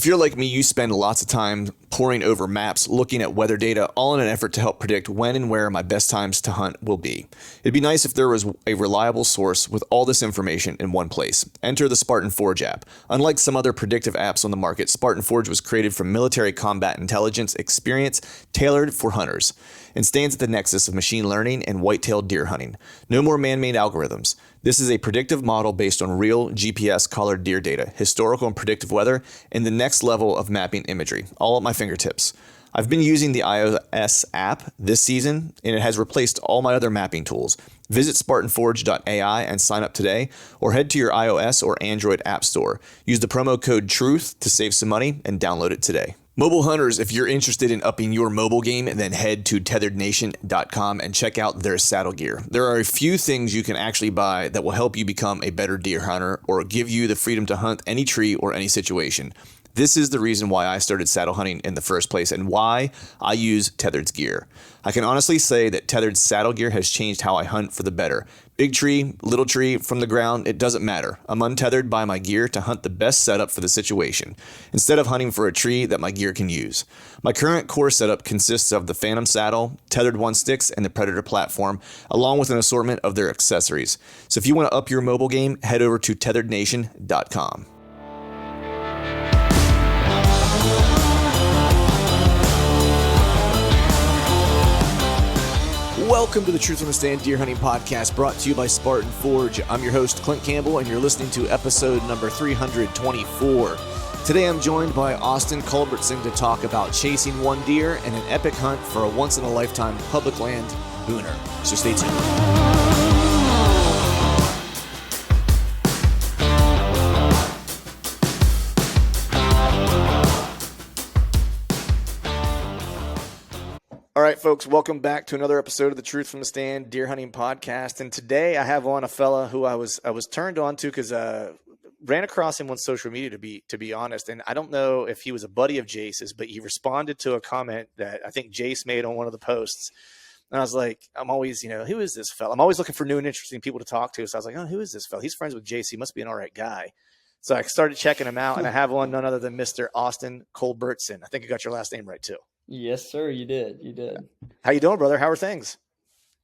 you're like me, you spend lots of time poring over maps, looking at weather data, all in an effort to help predict when and where my best times to hunt will be. It'd be nice if there was a reliable source with all this information in one place. Enter the Spartan Forge app. Unlike some other predictive apps on the market, Spartan Forge was created from military combat intelligence experience tailored for hunters, and stands at the nexus of machine learning and white-tailed deer hunting. No more man-made algorithms. This is a predictive model based on real GPS-collared deer data, historical and predictive weather, and the next level of mapping imagery, all at my fingertips. I've been using the iOS app this season, and it has replaced all my other mapping tools. Visit SpartanForge.ai and sign up today, or head to your iOS or Android app store. Use the promo code TRUTH to save some money and download it today. Mobile hunters, if you're interested in upping your mobile game, then head to tetherednation.com and check out their saddle gear. There are a few things you can actually buy that will help you become a better deer hunter or give you the freedom to hunt any tree or any situation. This is the reason why I started saddle hunting in the first place and why I use Tethered's gear. I can honestly say that Tethered's saddle gear has changed how I hunt for the better. Big tree, little tree, from the ground, it doesn't matter. I'm untethered by my gear to hunt the best setup for the situation, instead of hunting for a tree that my gear can use. My current core setup consists of the Phantom saddle, tethered one sticks, and the Predator platform, along with an assortment of their accessories. So if you want to up your mobile game, head over to tetherednation.com. Welcome to the Truth on the Stand Deer Hunting Podcast, brought to you by Spartan Forge. I'm your host, Clint Campbell, and you're listening to episode number 324. Today I'm joined by Austin Culbertson to talk about chasing one deer and an epic hunt for a once-in-a-lifetime public land booner. So stay tuned. All right, folks, welcome back to another episode of the Truth from the Stand Deer Hunting Podcast. And today I have on a fella who I was turned on to because ran across him on social media, to be honest. And I don't know if he was a buddy of Jace's, but he responded to a comment that I think Jace made on one of the posts. And I was like, I'm always, who is this fella? I'm always looking for new and interesting people to talk to. So I was like, oh, who is this fella? He's friends with Jace. He must be an all right guy. So I started checking him out, and I have on none other than Mr. Austin Culbertson. I think I got your last name right, too. Yes, sir. You did. How you doing, brother? How are things?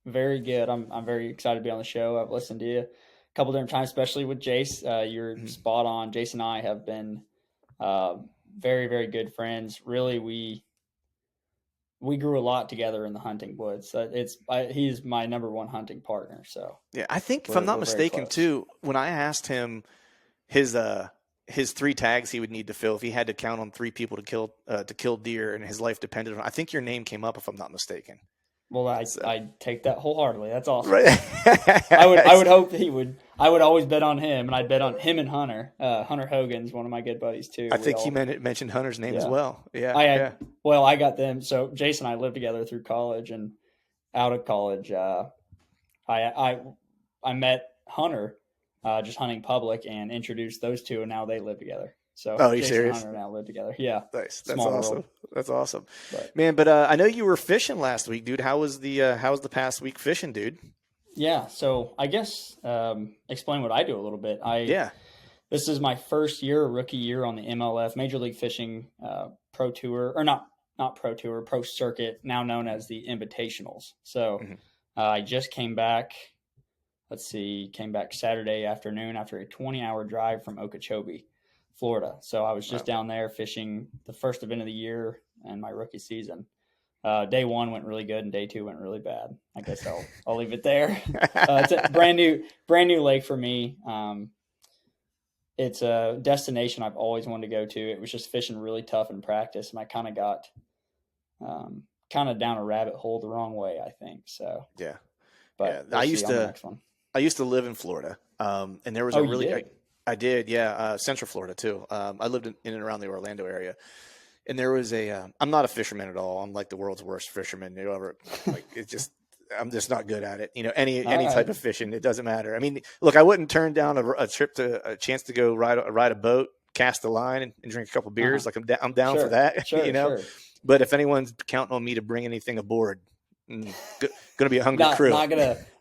Very good. I'm very excited to be on the show. I've listened to you a couple different times, especially with Jace. You're spot on. Jace and I have been very, very good friends. Really, we grew a lot together in the hunting woods. He's my number one hunting partner. So yeah, I think if I'm not mistaken, too, when I asked him his 3 tags he would need to fill if he had to count on 3 people to kill deer and his life depended on. I think your name came up, if I'm not mistaken. Well, I take that wholeheartely. That's awesome. Right. I would hope he would. I would always bet on him, and I'd bet on him and Hunter. Hunter Hogan's one of my good buddies too. I think he mentioned Hunter's name as well. Yeah. Well, I got them. So Jason and I lived together through college, and out of college, I met Hunter. Just hunting public, and introduced those two, and now they live together. So, oh, are you Jason serious? And Hunter now live together. Yeah, nice. That's Small awesome. World. That's awesome, man. But I know you were fishing last week, dude. How was the past week fishing, dude? Yeah. So I guess explain what I do a little bit. This is my first rookie year on the MLF Major League Fishing Pro Tour, or not Pro Tour, Pro Circuit, now known as the Invitationals. So I just came back. Came back Saturday afternoon after a 20-hour drive from Okeechobee, Florida. So I was just down there fishing the first event of the year and my rookie season. Day 1 went really good and day 2 went really bad. I guess I'll leave it there. It's a brand new lake for me. It's a destination I've always wanted to go to. It was just fishing really tough in practice, and I kind of got down a rabbit hole the wrong way, I think. So yeah. But yeah, I used to live in Florida, and there was I did, Central Florida too. I lived in and around the Orlando area, and there was I'm not a fisherman at all. I'm like the world's worst fisherman. I'm just not good at it. Any type of fishing, it doesn't matter. I mean, look, I wouldn't turn down a chance to go ride a boat, cast a line, and drink a couple beers. Like I'm down for that. Sure. But if anyone's counting on me to bring anything aboard, going to be a hungry crew.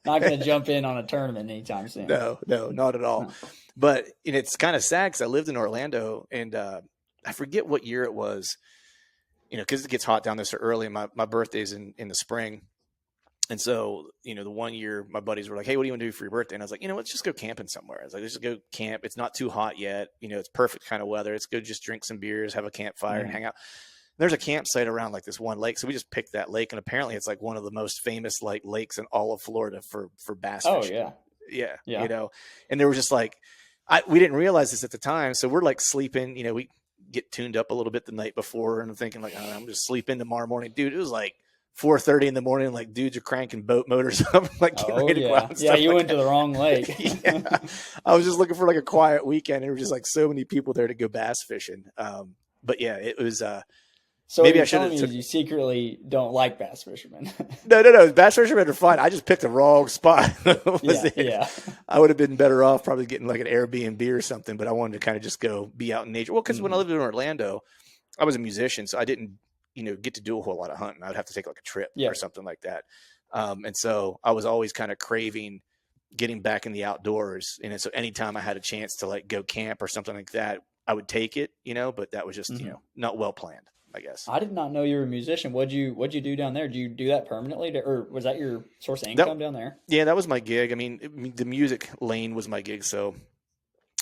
Not gonna jump in on a tournament anytime soon. No, not at all. But it's kind of sad because I lived in Orlando, and I forget what year it was, cause it gets hot down there so early, and my birthday's in the spring. And so, the one year my buddies were like, "Hey, what do you want to do for your birthday?" And I was like, let's just go camping somewhere. I was like, let's just go camp. It's not too hot yet. It's perfect kind of weather. Let's go just drink some beers, have a campfire and hang out. There's a campsite around like this one lake. So we just picked that lake. And apparently it's like one of the most famous like lakes in all of Florida for bass fishing. Oh yeah. Yeah. And there was just like, we didn't realize this at the time. So we're like sleeping, we get tuned up a little bit the night before, and I'm thinking like, oh, I'm just sleeping tomorrow morning. Dude, it was like 4:30 in the morning, like dudes are cranking boat motors up, like getting ready to go out and stuff. You went to the wrong lake. Yeah. I was just looking for like a quiet weekend. There were just like so many people there to go bass fishing. But yeah, it was. So maybe I should have. You secretly don't like bass fishermen. No. Bass fishermen are fun. I just picked the wrong spot. Yeah. I would have been better off probably getting like an Airbnb or something, but I wanted to kind of just go be out in nature. Well, because when I lived in Orlando, I was a musician, so I didn't get to do a whole lot of hunting. I'd have to take like a trip or something like that. And so I was always kind of craving getting back in the outdoors. And so anytime I had a chance to like go camp or something like that, I would take it, but that was just, not well planned, I guess. I did not know you were a musician. What'd you do down there? Did you do that permanently or was that your source of income down there? Yeah, that was my gig. I mean, the music lane was my gig. So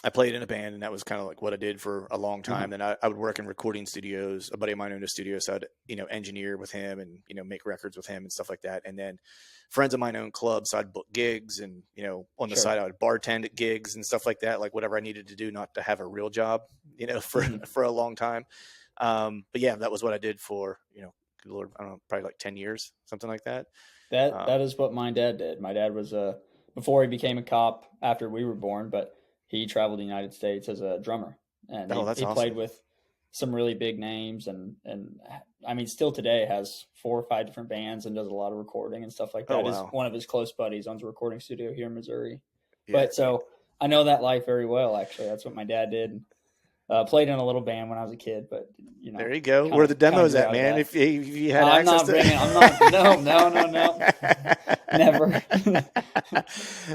I played in a band, and that was kind of like what I did for a long time. Then I would work in recording studios. A buddy of mine owned a studio, so I'd, engineer with him and, make records with him and stuff like that. And then friends of mine owned clubs, so I'd book gigs and, on the side I would bartend at gigs and stuff like that, like whatever I needed to do not to have a real job, for a long time. But yeah, that was what I did for, good Lord, I don't know, probably like 10 years, something like that. That is what my dad did. My dad was before he became a cop after we were born, but he traveled the United States as a drummer, and he awesome. Played with some really big names, and I mean, still today has 4 or 5 different bands and does a lot of recording and stuff like that. Wow. One of his close buddies owns a recording studio here in Missouri. Yeah. But so I know that life very well. Actually, that's what my dad did. Played in a little band when I was a kid, but there you go. Where the demos at, man? If you had access to I'm not. No, never.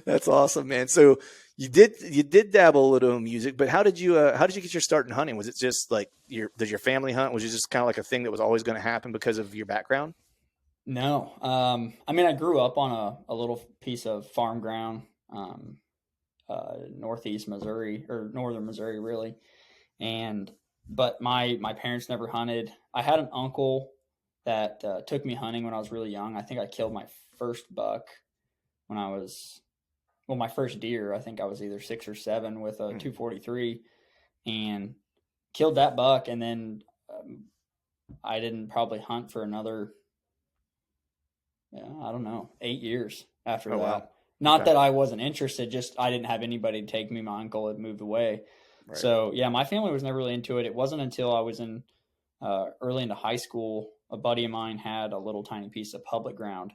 That's awesome, man. So you did dabble a little in music, but how did you get your start in hunting? Was it just like did your family hunt? Was it just kind of like a thing that was always going to happen because of your background? No. I mean, I grew up on a little piece of farm ground, northeast Missouri or northern Missouri, really. But my parents never hunted. I had an uncle that took me hunting when I was really young. I think I killed my first buck when I was, my first deer. I think I was either 6 or 7 with a 243, and killed that buck. And then I didn't probably hunt for another, I don't know, 8 years after that. Wow. Not that I wasn't interested, just I didn't have anybody to take me. My uncle had moved away. Right. So, yeah, my family was never really into it. It wasn't until I was in early into high school, a buddy of mine had a little tiny piece of public ground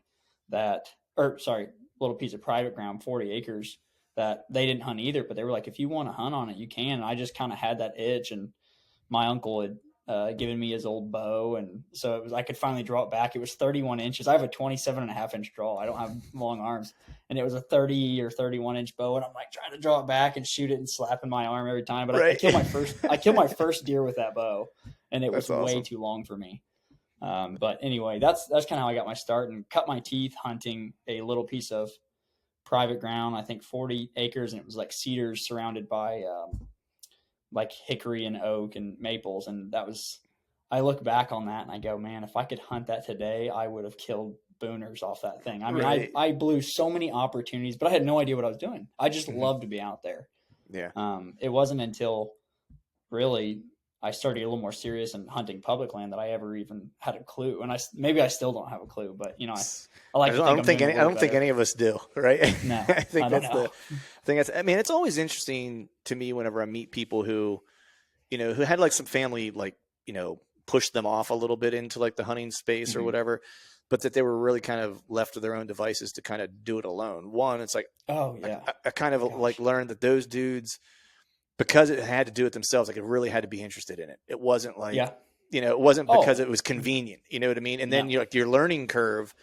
little piece of private ground, 40 acres, that they didn't hunt either. But they were like, if you want to hunt on it, you can. And I just kind of had that itch. And my uncle had given me his old bow. And so I could finally draw it back. It was 31 inches. I have a 27.5-inch draw. I don't have long arms. And it was a 30 or 31-inch bow. And I'm like trying to draw it back and shoot it and slapping my arm every time. But I killed my first deer with that bow. And it was way too long for me. But anyway, that's kind of how I got my start and cut my teeth hunting a little piece of private ground, I think 40 acres. And it was like cedars surrounded by like hickory and oak and maples. And I look back on that and I go, man, if I could hunt that today, I would have killed booners off that thing. I mean, I blew so many opportunities, but I had no idea what I was doing. I just loved to be out there. Yeah. It wasn't until really I started a little more serious in hunting public land that I ever even had a clue. And maybe I still don't have a clue, but I like. I don't think any of us do, right? No, I think I mean, it's always interesting to me whenever I meet people who had like some family, like, pushed them off a little bit into like the hunting space or whatever, but that they were really kind of left to their own devices to kind of do it alone. One, it's like, I kind of like learned that those dudes, because it had to do it themselves, like it really had to be interested in it. It wasn't like, it wasn't because it was convenient, you know what I mean? And then you're like your learning curve,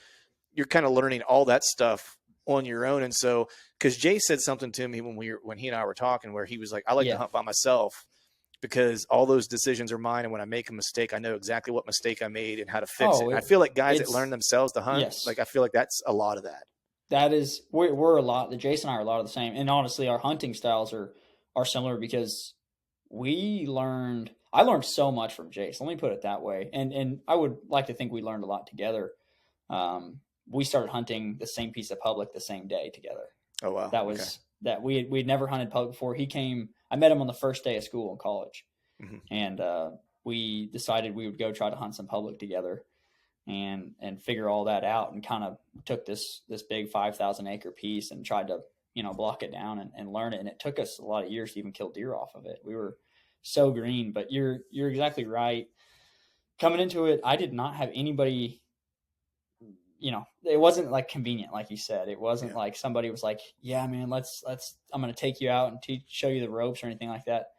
you're kind of learning all that stuff on your own. And so, cause Jay said something to me when he and I were talking, where he was like, I like to hunt by myself because all those decisions are mine. And when I make a mistake, I know exactly what mistake I made and how to fix it. And I feel like guys that learn themselves to hunt, yes. like I feel like that's a lot of that. That is, we're a lot. Jason and I are a lot of the same, and honestly, our hunting styles are similar because I learned so much from Jace. Let me put it that way, and I would like to think we learned a lot together. We started hunting the same piece of public the same day together. Oh wow! That was that we'd never hunted public before. He came. I met him on the first day of school in college, and we decided we would go try to hunt some public together, and figure all that out, and kind of took this big 5,000 acre piece and tried to block it down and learn it. And it took us a lot of years to even kill deer off of it. We were so green, but you're exactly right. Coming into it, I did not have anybody. It wasn't like convenient, like you said. It wasn't like somebody was like, "Yeah, man, let's. I'm going to take you out and show you the ropes or anything like that."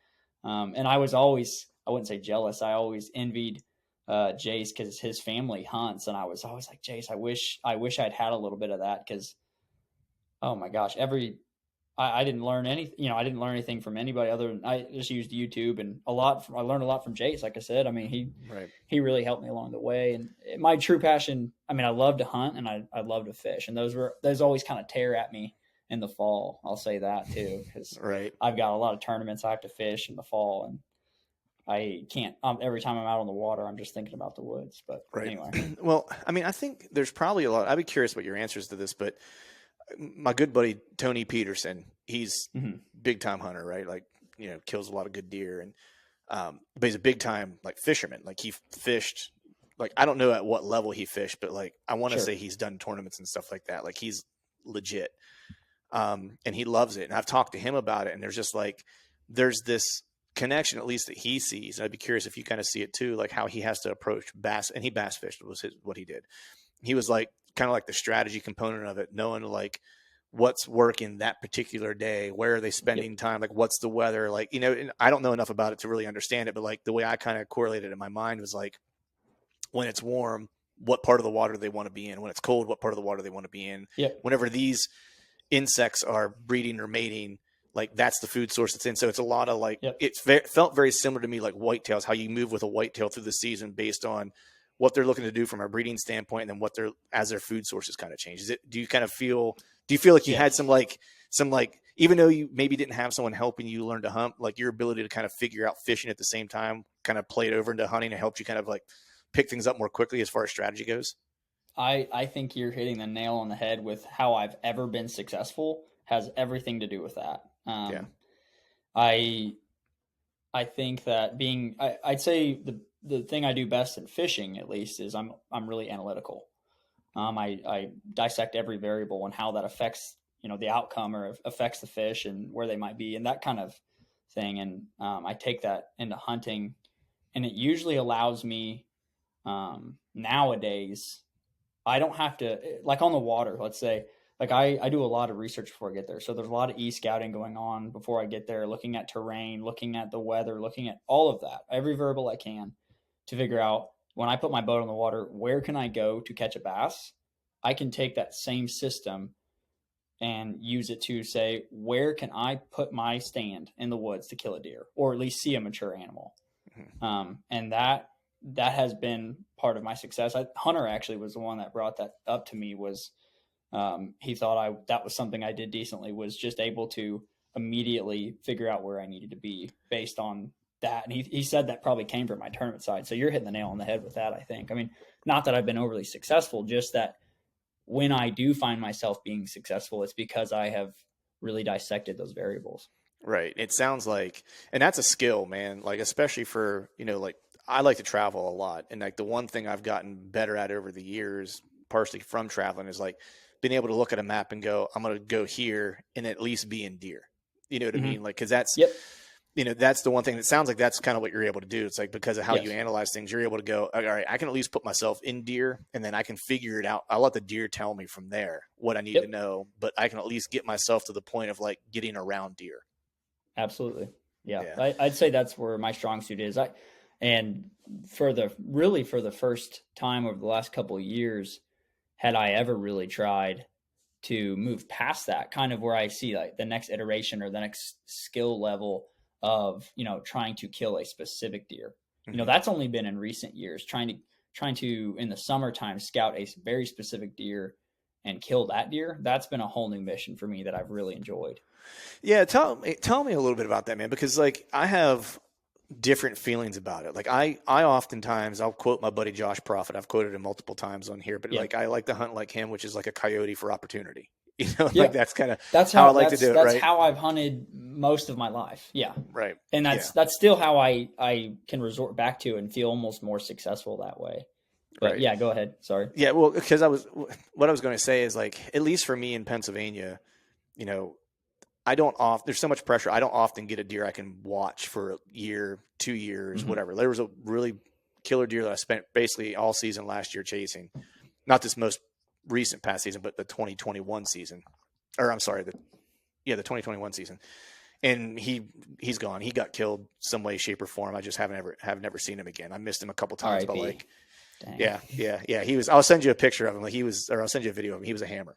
And I was always, I wouldn't say jealous. I always envied Jace because his family hunts, and I was always like, Jace, I wish I'd had a little bit of that because, oh my gosh, I didn't learn anything. I didn't learn anything from anybody other than I just used YouTube, and I learned a lot from Jace. Like I said, I mean, he really helped me along the way. And my true passion, I mean, I love to hunt and I love to fish, and those always kind of tear at me in the fall. I'll say that too, because I've got a lot of tournaments I have to fish in the fall, and I can't. Every time I'm out on the water, I'm just thinking about the woods. But anyway, well, I mean, I think there's probably a lot. I'd be curious what your answers to this, but my good buddy Tony Peterson, he's big time hunter, right? Like, kills a lot of good deer, and but he's a big time like fisherman. Like he fished, like I don't know at what level he fished, but like I want to say he's done tournaments and stuff like that. Like he's legit, and he loves it. And I've talked to him about it, and there's this connection, at least that he sees. And I'd be curious if you kind of see it too, like how he has to approach bass, and he bass fished was what he did. He was like kind of like the strategy component of it, knowing like what's working that particular day, where are they spending time, like what's the weather, like, and I don't know enough about it to really understand it, but like the way I kind of correlated in my mind was like, when it's warm, what part of the water they want to be in, when it's cold, what part of the water they want to be in. Whenever these insects are breeding or mating, like that's the food source it's in. So it's a lot of like, it felt very similar to me, like whitetails, how you move with a whitetail through the season based on what they're looking to do from a breeding standpoint, and then what as their food sources kind of change. Do you feel like you had some like, even though you maybe didn't have someone helping you learn to hunt, like your ability to kind of figure out fishing at the same time kind of played over into hunting and helped you kind of like pick things up more quickly as far as strategy goes? I think you're hitting the nail on the head with how I've ever been successful has everything to do with that. I think that I'd say the thing I do best in fishing, at least, is I'm really analytical. I dissect every variable and how that affects, the outcome or affects the fish and where they might be and that kind of thing. And I take that into hunting, and it usually allows me nowadays, I don't have to, like on the water, let's say, like I do a lot of research before I get there. So there's a lot of e-scouting going on before I get there, looking at terrain, looking at the weather, looking at all of that, every variable I can to figure out when I put my boat on the water, where can I go to catch a bass? I can take that same system and use it to say, where can I put my stand in the woods to kill a deer or at least see a mature animal? And that has been part of my success. Hunter actually was the one that brought that up to me. Was he thought that was something I did decently, was just able to immediately figure out where I needed to be based on that. And he said that probably came from my tournament side. So you're hitting the nail on the head with that, I think. I mean, not that I've been overly successful, just that when I do find myself being successful, it's because I have really dissected those variables. Right. It sounds like, and that's a skill, man. Like, especially for, like I like to travel a lot. And like the one thing I've gotten better at over the years, partially from traveling, is like being able to look at a map and go, I'm going to go here and at least be in deer. You know what I mean? Like, cause that's, that's the one thing that sounds like that's kind of what you're able to do. It's like, because of how you analyze things, you're able to go, all right, I can at least put myself in deer and then I can figure it out. I'll let the deer tell me from there what I need to know, but I can at least get myself to the point of like getting around deer. Absolutely. Yeah. I'd say that's where my strong suit is. And for the first time over the last couple of years, had I ever really tried to move past that, kind of where I see like the next iteration or the next skill level, of, trying to kill a specific deer. Mm-hmm. That's only been in recent years, trying to in the summertime scout a very specific deer and kill that deer. That's been a whole new mission for me that I've really enjoyed. Yeah. Tell me a little bit about that, man, because like I have different feelings about it. Like I oftentimes I'll quote my buddy Josh Prophet. I've quoted him multiple times on here, but like I like to hunt like him, which is like a coyote for opportunity. Like that's kind of how I like to do it. That's right? how I've hunted most of my life. Yeah. Right. And that's still how I can resort back to and feel almost more successul that way. But right. Yeah, go ahead. Sorry. Yeah. Well, because what I was going to say is like, at least for me in Pennsylvania, there's so much pressure. I don't often get a deer I can watch for a year, 2 years, Mm-hmm. whatever. There was a really killer deer that I spent basically all season last year chasing, not this most recent past season, but the 2021 season, or I'm sorry, the 2021 season. And he's gone. He got killed some way, shape, or form. I just have never seen him again. I missed him a couple times, but like, dang. yeah. He was. I'll send you a picture of him. Like I'll send you a video of him. He was a hammer.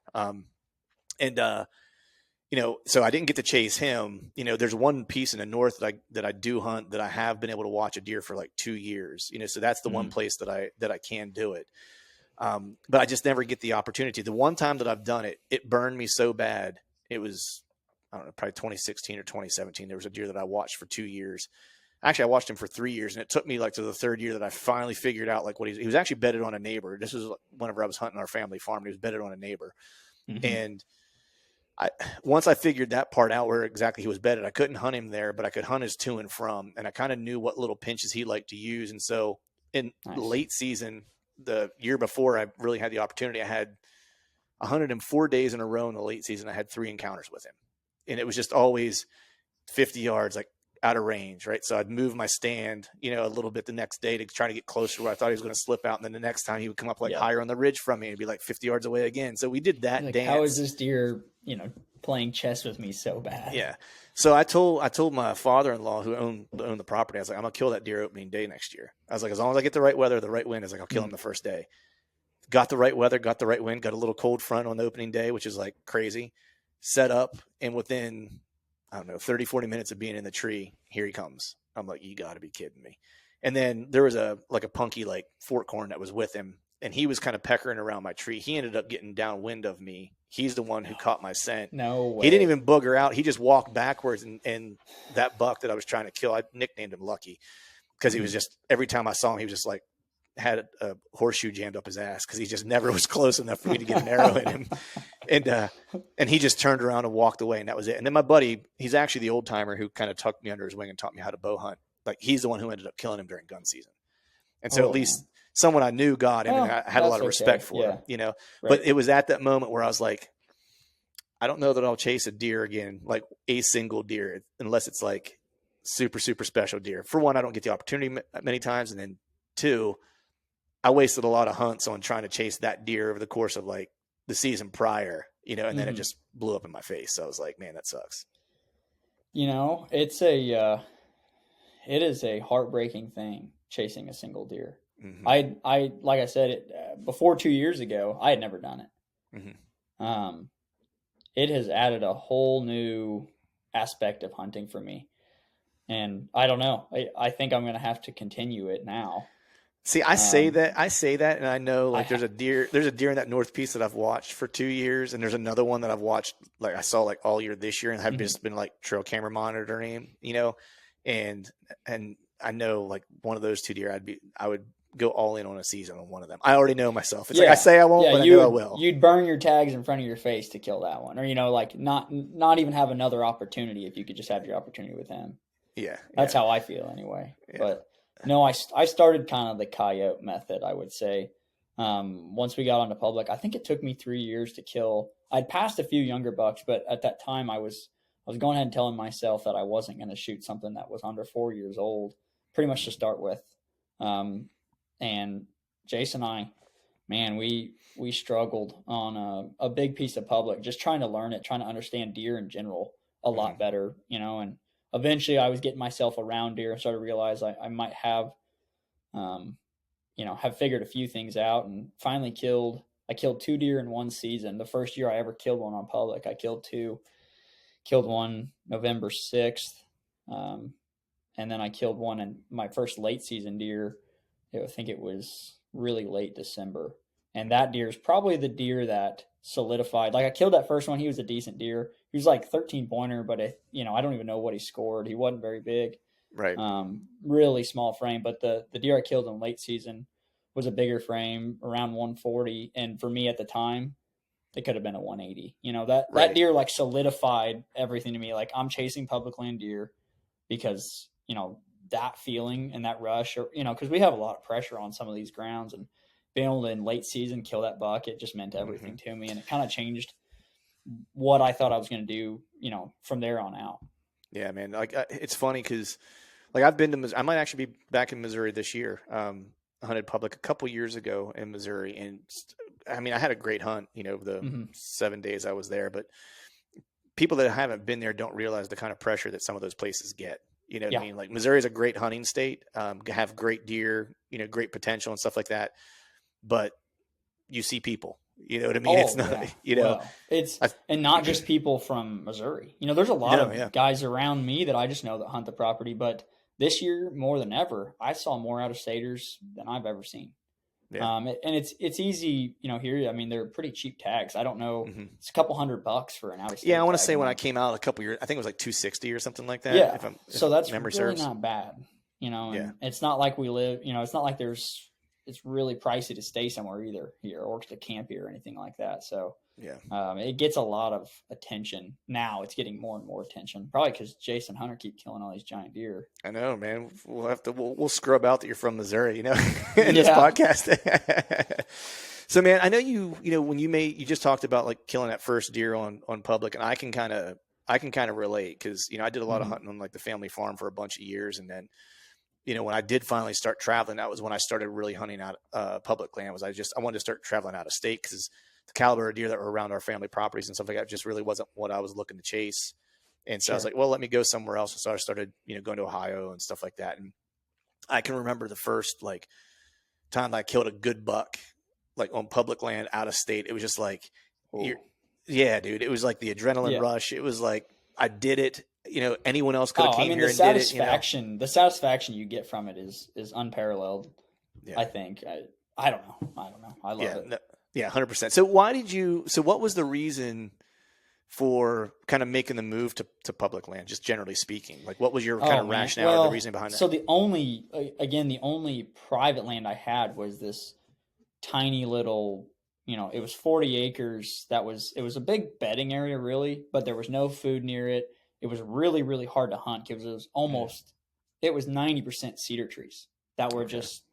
So I didn't get to chase him. There's one piece in the north that I do hunt that I have been able to watch a deer for like 2 years. So that's the one place that I can do it. But I just never get the opportunity. The one time that I've done it, it burned me so bad. It was, I don't know, probably 2016 or 2017. There was a deer that I watched for 2 years. Actually, I watched him for 3 years, and it took me like to the third year that I finally figured out like what he was actually bedded on a neighbor. This was whenever I was hunting our family farm, and he was bedded on a neighbor. Mm-hmm. And once I figured that part out where exactly he was bedded, I couldn't hunt him there, but I could hunt his to and from, and I kind of knew what little pinches he liked to use. And so in late season, the year before I really had the opportunity, I hunted him 4 days in a row in the late season. I had 3 encounters with him, and it was just always 50 yards, like out of range. Right. So I'd move my stand, a little bit the next day to try to get closer to where I thought he was going to slip out. And then the next time he would come up like higher on the ridge from me and be like 50 yards away again. So we did that dance. How is this deer, playing chess with me so bad? Yeah. So I told my father-in-law who owned the property, I was like, I'm gonna kill that deer opening day next year. I was like, as long as I get the right weather, the right wind, I was like, I'll kill him the first day. Got the right weather, got the right wind, got a little cold front on the opening day, which is like crazy. Set up, and within, I don't know, 30, 40 minutes of being in the tree, here he comes. I'm like, you gotta be kidding me. And then there was a punky like forkhorn that was with him, and he was kind of peckering around my tree. He ended up getting downwind of me. He's the one who caught my scent. No way. He didn't even booger out. He just walked backwards, and that buck that I was trying to kill, I nicknamed him Lucky, because he was just, every time I saw him, he was just like, had a horseshoe jammed up his ass, because he just never was close enough for me to get an arrow in him. And he just turned around and walked away, and that was it. And then my buddy, he's actually the old timer who kind of tucked me under his wing and taught me how to bow hunt. Like, he's the one who ended up killing him during gun season. And so at least someone I knew got him, and I had a lot of respect for him, Right. But it was at that moment where I was like, I don't know that I'll chase a deer again, like a single deer, unless it's like super, super special deer. For one, I don't get the opportunity many times. And then 2, I wasted a lot of hunts on trying to chase that deer over the course of like the season prior, and then it just blew up in my face. So I was like, man, that sucks. It is a heartbreaking thing chasing a single deer. Mm-hmm. I like I said, before 2 years ago, I had never done it. Mm-hmm. It has added a whole new aspect of hunting for me. And I don't know. I think I'm going to have to continue it now. See, I say that, and I know like there's a deer in that north piece that I've watched for 2 years, and there's another one that I've watched, like I saw like all year this year, and have just been like trail camera monitoring, and I know like one of those 2 deer, I would go all in on a season on one of them. I already know myself. It's like I say I won't, but I know I will. You'd burn your tags in front of your face to kill that one, or like not even have another opportunity if you could just have your opportunity with him. Yeah, that's how I feel anyway. Yeah. But no, I started kind of the coyote method, I would say. Once we got onto public, I think it took me 3 years to kill. I'd passed a few younger bucks, but at that time I was going ahead and telling myself that I wasn't going to shoot something that was under 4 years old, pretty much to start with. And Jason and I, man, we struggled on a big piece of public, just trying to learn it, trying to understand deer in general a lot better, and eventually I was getting myself around deer and started to realize I might have, have figured a few things out, and finally I killed 2 deer in one season. The first year I ever killed one on public, I killed 2, killed one November 6th, And then I killed one in my first late season deer. I think it was really late December. And that deer is probably the deer that solidified. Like I killed that first one. He was a decent deer. He was like 13 pointer, but I don't even know what he scored. He wasn't very big. Right. Really small frame. But the deer I killed in late season was a bigger frame, around 140. And for me at the time, it could have been a 180. That deer like solidified everything to me. Like I'm chasing public land deer because, that feeling and that rush, or, because we have a lot of pressure on some of these grounds, and being able to in late season kill that buck, it just meant everything to me. And it kind of changed what I thought I was going to do, from there on out. Yeah, man. Like it's funny because like I've been to Missouri. I might actually be back in Missouri this year. I hunted public a couple years ago in Missouri, and I mean, I had a great hunt, the 7 days I was there, but people that haven't been there don't realize the kind of pressure that some of those places get. You know what I mean? Like Missouri is a great hunting state, have great deer, great potential and stuff like that. But you see people, you know what I mean? It's not, and not just people from Missouri. There's a lot of guys around me that I just know that hunt the property, but this year more than ever, I saw more out of staters than I've ever seen. Yeah. And it's easy, here. I mean, they're pretty cheap tags. I don't know. It's a couple $100 for an out of state. Yeah. I want to say when I came out a couple years, I think it was like 260 or something like that. Yeah. So that's really not bad, and it's not like we live, it's not like it's really pricey to stay somewhere either here or to camp here or anything like that. So it gets a lot of attention now. It's getting more and more attention, probably because Jason Hunter keep killing all these giant deer. I know, man. We'll scrub out that you're from Missouri, in this podcast. So, man, I know when you just talked about like killing that first deer on public, and I can kind of relate because I did a lot of hunting on like the family farm for a bunch of years, and then when I did finally start traveling, that was when I started really hunting out public land. I wanted to start traveling out of state because the caliber of deer that were around our family properties and stuff like that just really wasn't what I was looking to chase. And so I was like, well, let me go somewhere else. And so I started, going to Ohio and stuff like that. And I can remember the first like time that I killed a good buck, like on public land out of state. It was just like, dude, it was like the adrenaline rush. It was like, I did it. Anyone else could have came here and did it. The satisfaction you get from it is unparalleled. Yeah. I think. I don't know. I love it. No, yeah, 100%. So what was the reason for kind of making the move to public land, just generally speaking? Like what was your kind of rationale or the reason behind that? So the only private land I had was this tiny little, it was 40 acres. It was a big bedding area really, but there was no food near it. It was really, really hard to hunt because it was 90% cedar trees that were just,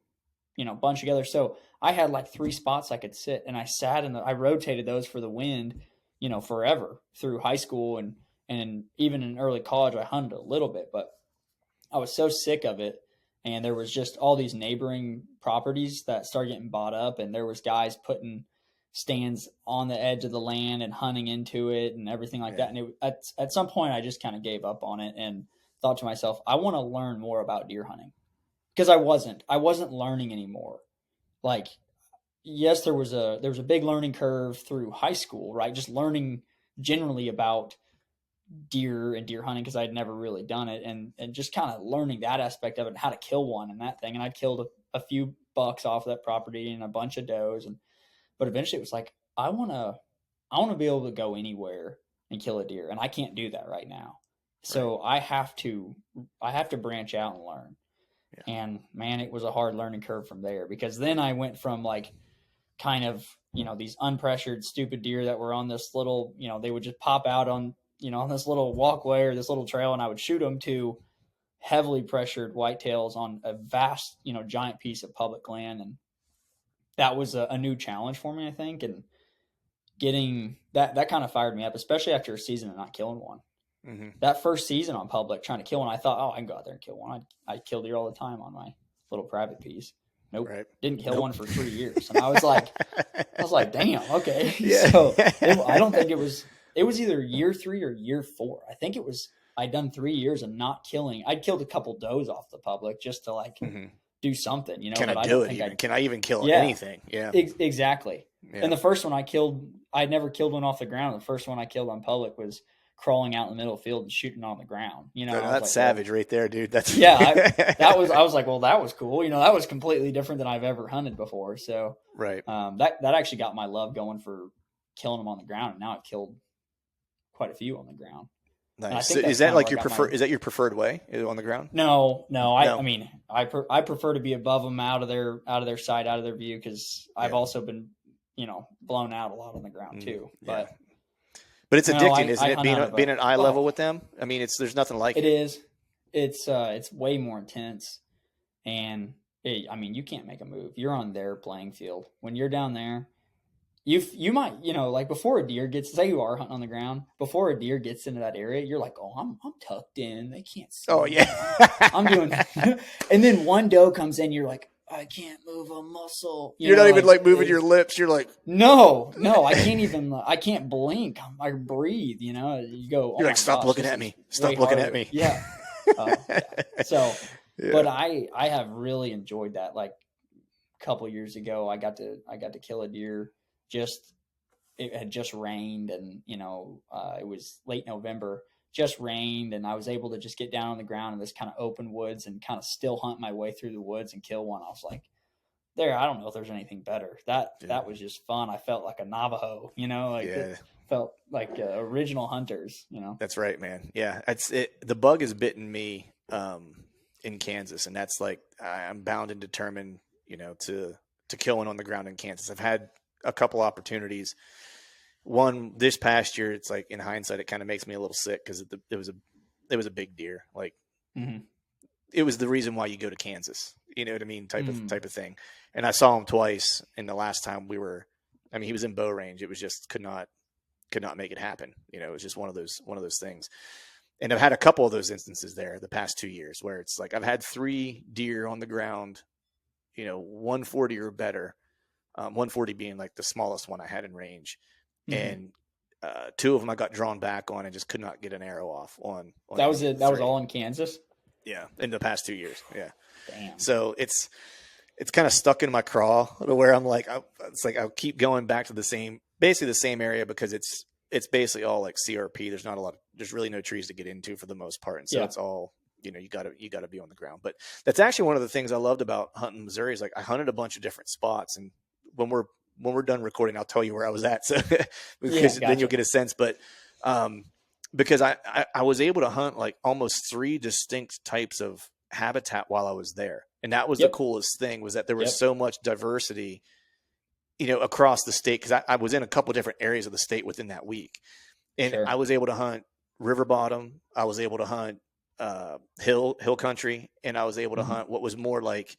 bunched together. So I had like 3 spots I could sit, and I sat I rotated those for the wind, forever through high school and even in early college, I hunted a little bit, but I was so sick of it. And there was just all these neighboring properties that started getting bought up, and there was guys putting stands on the edge of the land and hunting into it and everything like that. And at some point I just kind of gave up on it and thought to myself, I want to learn more about deer hunting, because I wasn't learning anymore. Like, yes, there was a big learning curve through high school, right? Just learning generally about deer and deer hunting, because I'd never really done it, and just kind of learning that aspect of it and how to kill one and that thing. And I'd killed a few bucks off that property and a bunch of does, but eventually it was like, I want to be able to go anywhere and kill a deer, and I can't do that right now. So I have to branch out and learn. Yeah. And man, it was a hard learning curve from there, because then I went from like kind of, these unpressured stupid deer that were on this little, they would just pop out on, on this little walkway or this little trail, and I would shoot them, to heavily pressured whitetails on a vast, giant piece of public land. And that was a new challenge for me, I think. And getting that kind of fired me up, especially after a season of not killing one. Mm-hmm. That first season on public, trying to kill one, I thought, I can go out there and kill one. I kill deer all the time on my little private piece. Nope. Right. Didn't kill one for 3 years. And I was like, damn, okay. Yeah. So I don't think it was either year 3 or year 4. I think I'd done 3 years of not killing. I'd killed a couple does off the public just to do something, Can I do it even? Can I even kill anything? Yeah. Exactly. Yeah. And the first one I killed, I'd never killed one off the ground. The first one I killed on public was crawling out in the middle of the field and shooting on the ground. That's like, savage right there, dude. That's I was like, well, that was cool. That was completely different than I've ever hunted before. So right. That actually got my love going for killing them on the ground. And now I've killed quite a few on the ground. Nice. So is that like your preferred? Is that your preferred way on the ground? No. I mean, I prefer to be above them, out of their sight, out of their view, because I've also been, blown out a lot on the ground too. But it's addicting, isn't it? Being at eye level with them. I mean, there's nothing like it. It is. It's way more intense, and you can't make a move. You're on their playing field when you're down there. You might, like before a deer gets, say you are hunting on the ground, before a deer gets into that area, you're like, oh, I'm tucked in. They can't see me. Yeah. I'm doing and then one doe comes in, you're like, I can't move a muscle. You're not even like moving your lips. You're like, no, I can't even, I can't blink. I breathe, you go, you're like, stop looking at me. Stop looking at me. Yeah. So, but I have really enjoyed that. Like a couple years ago, I got to kill a deer. It had just rained, and it was late November, just rained, and I was able to just get down on the ground in this kind of open woods and kind of still hunt my way through the woods and kill one. I was like, I don't know if there's anything better. That was just fun. I felt like a Navajo, it felt like original hunters, That's right, man. Yeah. The bug has bitten me in Kansas, and that's like, I'm bound and determined, to kill one on the ground in Kansas. I've had a couple opportunities. One this past year, it's like in hindsight, it kind of makes me a little sick because it was a big deer. Like it was the reason why you go to Kansas. You know what I mean? Type of thing. And I saw him twice. And the last time he was in bow range. It was just could not make it happen. It was just one of those things. And I've had a couple of those instances there the past 2 years where it's like I've had 3 deer on the ground, 140 or better. 140 being like the smallest one I had in range. And 2 of them I got drawn back on and just could not get an arrow off on that was it. That was all in Kansas. Yeah. In the past 2 years. Yeah. Damn. So it's kind of stuck in my craw where I'm like, I'll keep going back to basically the same area because it's basically all like CRP. There's really no trees to get into for the most part. And so it's all, you gotta be on the ground. But that's actually one of the things I loved about hunting Missouri is like I hunted a bunch of different spots, and when we're done recording, I'll tell you where I was at. So because then you'll get a sense. But because I was able to hunt like almost 3 distinct types of habitat while I was there. And that was the coolest thing, was that there was so much diversity, across the state. Cause I was in a couple different areas of the state within that week. And I was able to hunt river bottom. I was able to hunt hill country. And I was able to hunt what was more like,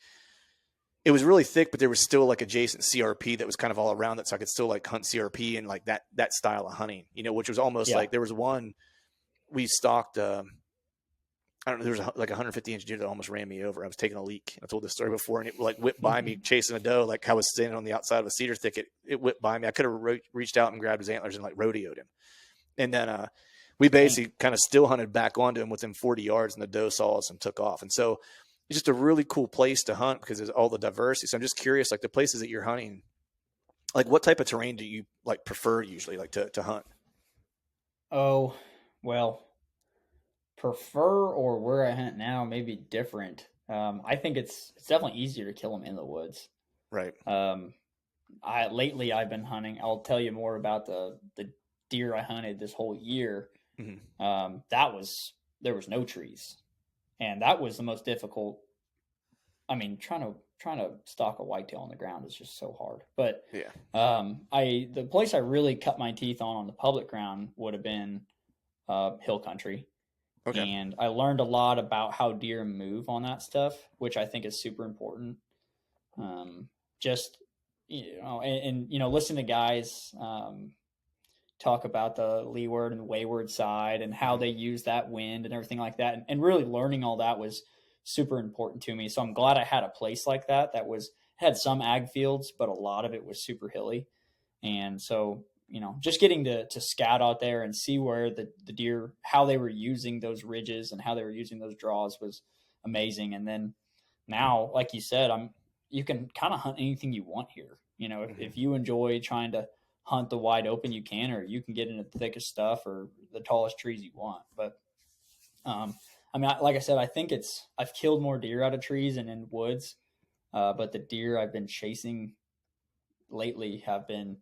it was really thick, but there was still like adjacent CRP that was kind of all around it. So I could still like hunt CRP and like that style of hunting, which was almost like there was one we stalked, I don't know, there was like a 150-inch deer that almost ran me over. I was taking a leak. I told this story before, and it like whipped by me chasing a doe. Like I was standing on the outside of a cedar thicket. It whipped by me. I could have reached out and grabbed his antlers and like rodeoed him. And then we basically kind of still hunted back onto him within 40 yards, and the doe saw us and took off. And so it's just a really cool place to hunt because there's all the diversity. So I'm just curious, like the places that you're hunting, like what type of terrain do you like prefer usually like to hunt? Oh, well, prefer or where I hunt now may be different. I think it's definitely easier to kill them in the woods. Right. Lately I've been hunting. I'll tell you more about the deer I hunted this whole year. There was no trees. And that was the most difficult. I mean, trying to stalk a whitetail on the ground is just so hard. But the place I really cut my teeth on the public ground would have been hill country. Okay. And I learned a lot about how deer move on that stuff, which I think is super important. Listen to guys talk about the leeward and wayward side and how they use that wind and everything like that. And really learning all that was super important to me. So I'm glad I had a place like that had some ag fields, but a lot of it was super hilly. And so, just getting to scout out there and see where the deer, how they were using those ridges and how they were using those draws was amazing. And then now, like you said, you can kind of hunt anything you want here. If you enjoy trying to hunt the wide open you can, or you can get into the thickest stuff or the tallest trees you want. But I mean, like I said, I think I've killed more deer out of trees and in woods, but the deer I've been chasing lately have been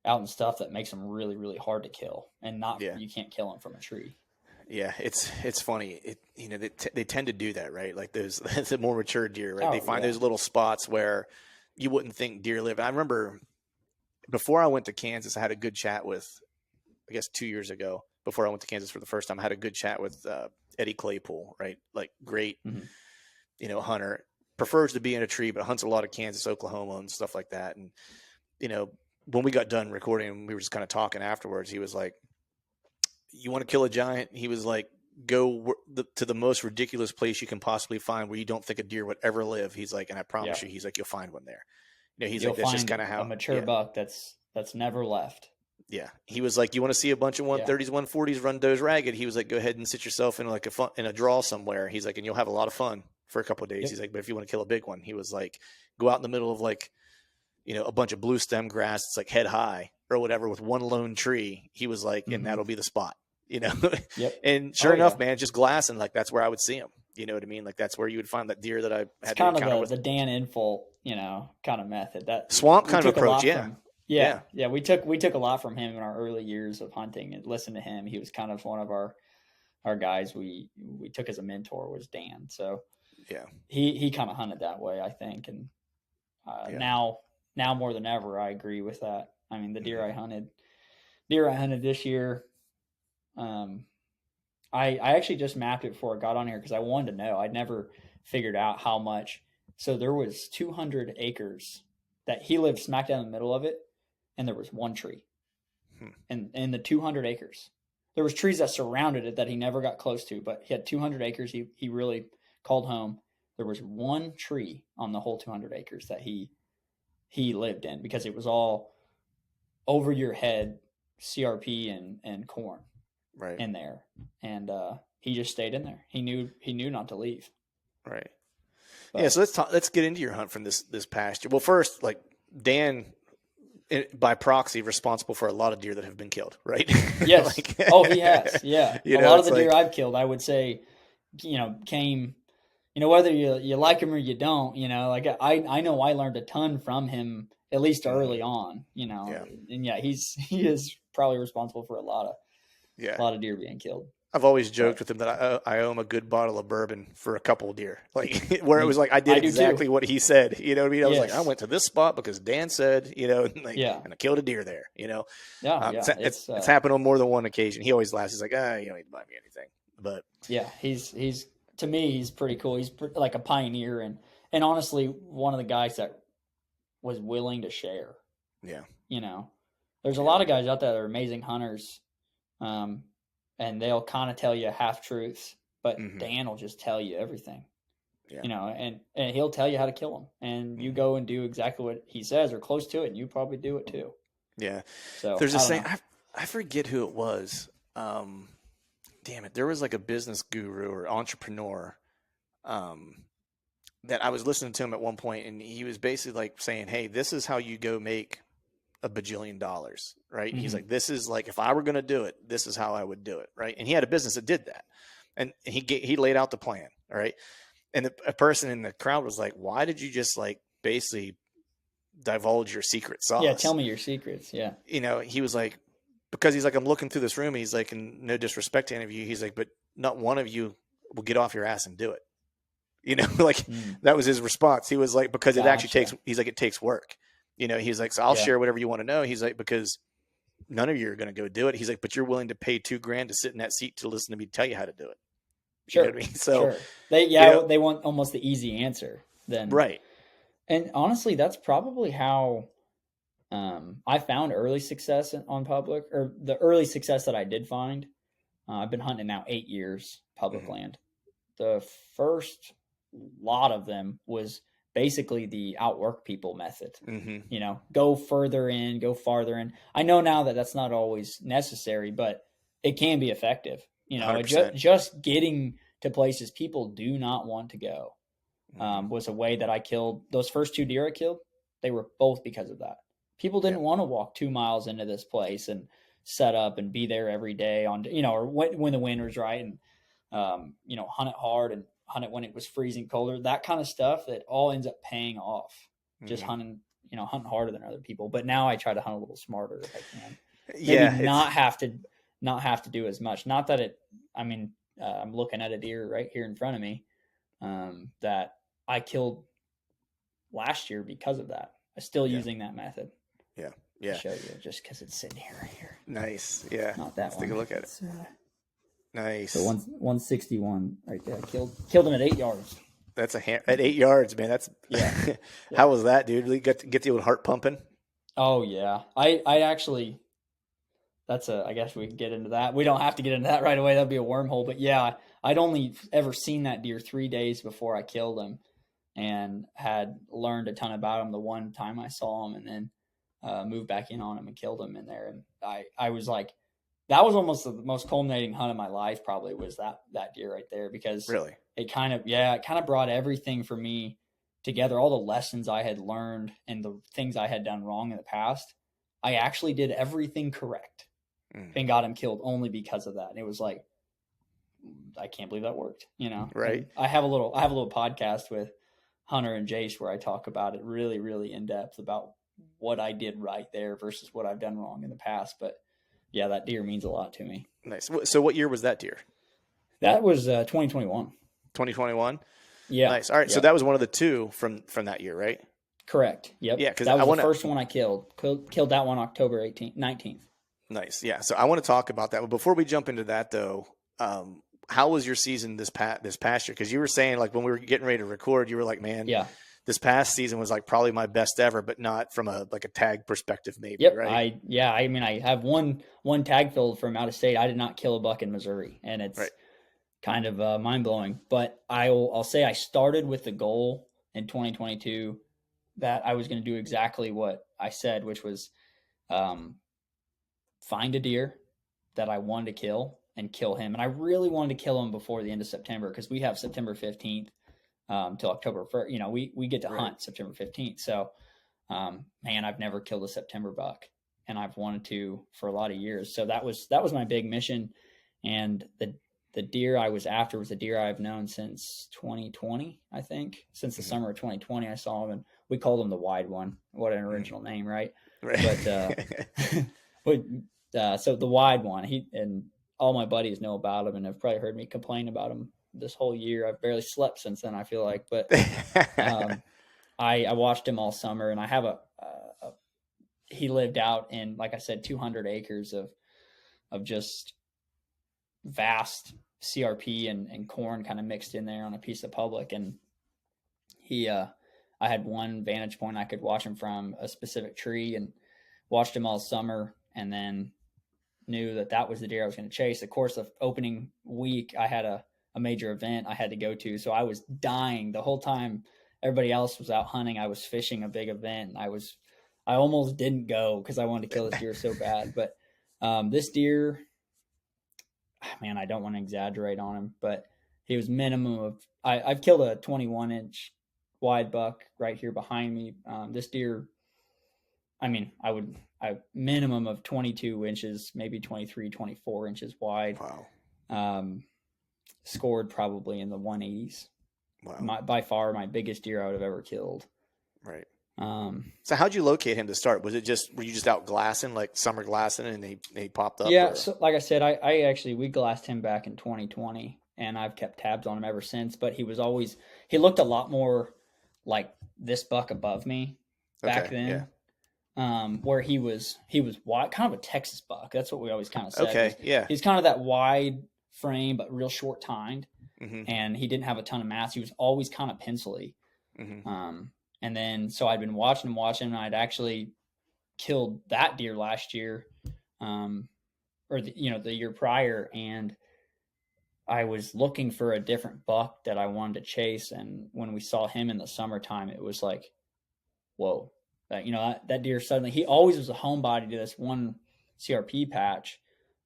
out in stuff that makes them really, really hard to kill, and you can't kill them from a tree. Yeah, it's funny. They tend to do that, right? Like those the more mature deer, right? They find those little spots where you wouldn't think deer live. I remember before I went to Kansas, I had a good chat with, I guess 2 years ago, before I went to Kansas for the first time, I had a good chat with Eddie Claypool, right? Like great, hunter, prefers to be in a tree, but hunts a lot of Kansas, Oklahoma, and stuff like that. And when we got done recording, we were just kind of talking afterwards. He was like, "You want to kill a giant?" He was like, "Go to the most ridiculous place you can possibly find where you don't think a deer would ever live." He's like, "And I promise you," he's like, "you'll find one there." He's You'll like, "That's find just kind of how a mature buck that's never left." Yeah. He was like, "You want to see a bunch of 130s, 140s run does ragged?" He was like, "Go ahead and sit yourself in like in a draw somewhere." He's like, "And you'll have a lot of fun for a couple of days." He's like, "But if you want to kill a big one," he was like, "go out in the middle of like, a bunch of blue stem grass. It's like head high or whatever with one lone tree." He was like, "And that'll be the spot." And sure enough, man, just glass, and like that's where I would see him. You know what I mean? Like that's where you would find that deer that I had kind of the Dan Infalt, kind of method, that swamp kind of approach. Yeah. We took a lot from him in our early years of hunting, and listened to him. He was kind of one of our guys we took as a mentor, was Dan. So he kind of hunted that way, I think. And now more than ever, I agree with that. I mean, the deer I hunted this year, I actually just mapped it before I got on here because I wanted to know. I'd never figured out how much. So there was 200 acres that he lived smack down in the middle of it, and there was one tree. And in the 200 acres, there was trees that surrounded it that he never got close to, but he had 200 acres. He really called home. There was one tree on the whole 200 acres that he lived in, because it was all over your head, CRP and corn in there. And he just stayed in there. He knew not to leave. Right. But, so let's get into your hunt from this past year. Well, first, like Dan, by proxy, responsible for a lot of deer that have been killed, right? Yes. He has. Yeah. A lot of the deer I've killed, I would say, came, whether you like him or you don't, like I know I learned a ton from him, at least early on, and he is probably responsible for a lot of deer being killed. I've always joked with him that I owe him a good bottle of bourbon for a couple of deer, like where it was like I did exactly what he said. You know what I mean? I was like, I went to this spot because Dan said, and I killed a deer there. It's happened on more than one occasion. He always laughs. He's like, you don't need to buy me anything. But he's to me, he's pretty cool. He's like a pioneer, and honestly, one of the guys that was willing to share. Yeah, there's a lot of guys out there that are amazing hunters. And they'll kind of tell you half truths, but Dan will just tell you everything, and he'll tell you how to kill them, and you go and do exactly what he says or close to it, and you probably do it too. Yeah. So there's a saying, I forget who it was. Damn it. There was like a business guru or entrepreneur, that I was listening to him at one point, and he was basically like saying, "Hey, this is how you go make $1 bajillion, right?" He's like, "This is like, if I were going to do it, this is how I would do it." Right. And he had a business that did that. And he laid out the plan. All right. And a person in the crowd was like, "Why did you just like basically divulge your secret sauce?" Yeah. Tell me your secrets. Yeah. He was like, because he's like, "I'm looking through this room." He's like, and no disrespect to any of you, he's like, "but not one of you will get off your ass and do it." That was his response. He was like, because it actually takes, he's like, it takes work. He's like, "So I'll share whatever you want to know." He's like, "because none of you are going to go do it." He's like, "But you're willing to pay $2,000 to sit in that seat to listen to me tell you how to do it." Sure. You know what I mean? So they want almost the easy answer then. Right. And honestly, that's probably how I found early success on public, or the early success that I did find. I've been hunting now 8 years, public land. The first lot of them was basically the outwork people method. Go further in, go farther in. I know now that that's not always necessary, but it can be effective. Just getting to places people do not want to go was a way that I killed those first 2 deer I killed. They were both because of that. People didn't want to walk 2 miles into this place and set up and be there every day on, or when the wind was right and, hunt it hard and hunt it when it was freezing colder, that kind of stuff that all ends up paying off just hunting harder than other people. But now I try to hunt a little smarter if I can. Maybe not have to do as much. Not that I'm looking at a deer right here in front of me that I killed last year because of that. I'm still using that method. Yeah. To show you just because it's sitting here right here. Nice. Yeah. Not that Let's one. Take a look at it. Nice. So 161 right there. Killed him at 8 yards. That's at 8 yards, man. That's How was that, dude? You get the old heart pumping? Oh yeah. I actually. I guess we can get into that. We don't have to get into that right away. That'd be a wormhole. But yeah, I'd only ever seen that deer 3 days before I killed him, and had learned a ton about him the one time I saw him, and then moved back in on him and killed him in there. And I was like, that was almost the most culminating hunt of my life. Probably was that deer right there, because really it kind of brought everything for me together. All the lessons I had learned and the things I had done wrong in the past. I actually did everything correct and got him killed only because of that. And it was like, I can't believe that worked, Right. And I have a little podcast with Hunter and Jace where I talk about it really, really in depth about what I did right there versus what I've done wrong in the past. But yeah, that deer means a lot to me. Nice. So what year was that deer? That was 2021. 2021? Yeah. Nice. All right. Yep. So that was one of the two from that year, right? Correct. Yep. Yeah. Because that was the first one I killed. Killed that one October 19th. Nice. Yeah. So I want to talk about that. But before we jump into that, though, how was your season this past year? Because you were saying, like, when we were getting ready to record, you were like, man, this past season was like probably my best ever, but not from a tag perspective, maybe. Yep. Right. I have one tag filled from out of state. I did not kill a buck in Missouri, and it's kind of mind blowing. But I'll say I started with the goal in 2022 that I was going to do exactly what I said, which was find a deer that I wanted to kill and kill him. And I really wanted to kill him before the end of September, because we have September 15th till October 1st. We get to hunt September 15th. So, man, I've never killed a September buck, and I've wanted to for a lot of years. So that was my big mission. And the deer I was after was a deer I've known since 2020, I think. Since the summer of 2020, I saw him, and we called him the Wide One. What an original name, right? But so the Wide One, and all my buddies know about him and have probably heard me complain about him this whole year. I've barely slept since then, I feel like. But I watched him all summer, and I have he lived out in, like I said, 200 acres of just vast CRP and corn kind of mixed in there on a piece of public. And I had one vantage point I could watch him from, a specific tree, and watched him all summer, and then knew that was the deer I was going to chase. Of course, the opening week I had a major event I had to go to, so I was dying the whole time everybody else was out hunting. I was fishing a big event. I almost didn't go because I wanted to kill this deer so bad. But this deer, man, I don't want to exaggerate on him, but he was minimum of, I've killed a 21-inch wide buck right here behind me. This deer, I minimum of 22 inches, maybe 23, 24 inches wide. Wow. Scored probably in the 180s. Wow. By far my biggest deer I would have ever killed. Right. So how'd you locate him to start? Were you just out glassing, like summer glassing, and he popped up? Yeah. So like I said, we glassed him back in 2020, and I've kept tabs on him ever since, but he looked a lot more like this buck above me back then. Yeah. Where he was wide, kind of a Texas buck. That's what we always kind of said. Okay. Yeah. He's kind of that wide frame, but real short tined. Mm-hmm. And he didn't have a ton of mass. He was always kind of pencily. Mm-hmm. And then, so I'd been watching, and I'd actually killed that deer last year, or the year prior. And I was looking for a different buck that I wanted to chase. And when we saw him in the summertime, it was like, whoa, that deer suddenly, he always was a homebody to this one CRP patch.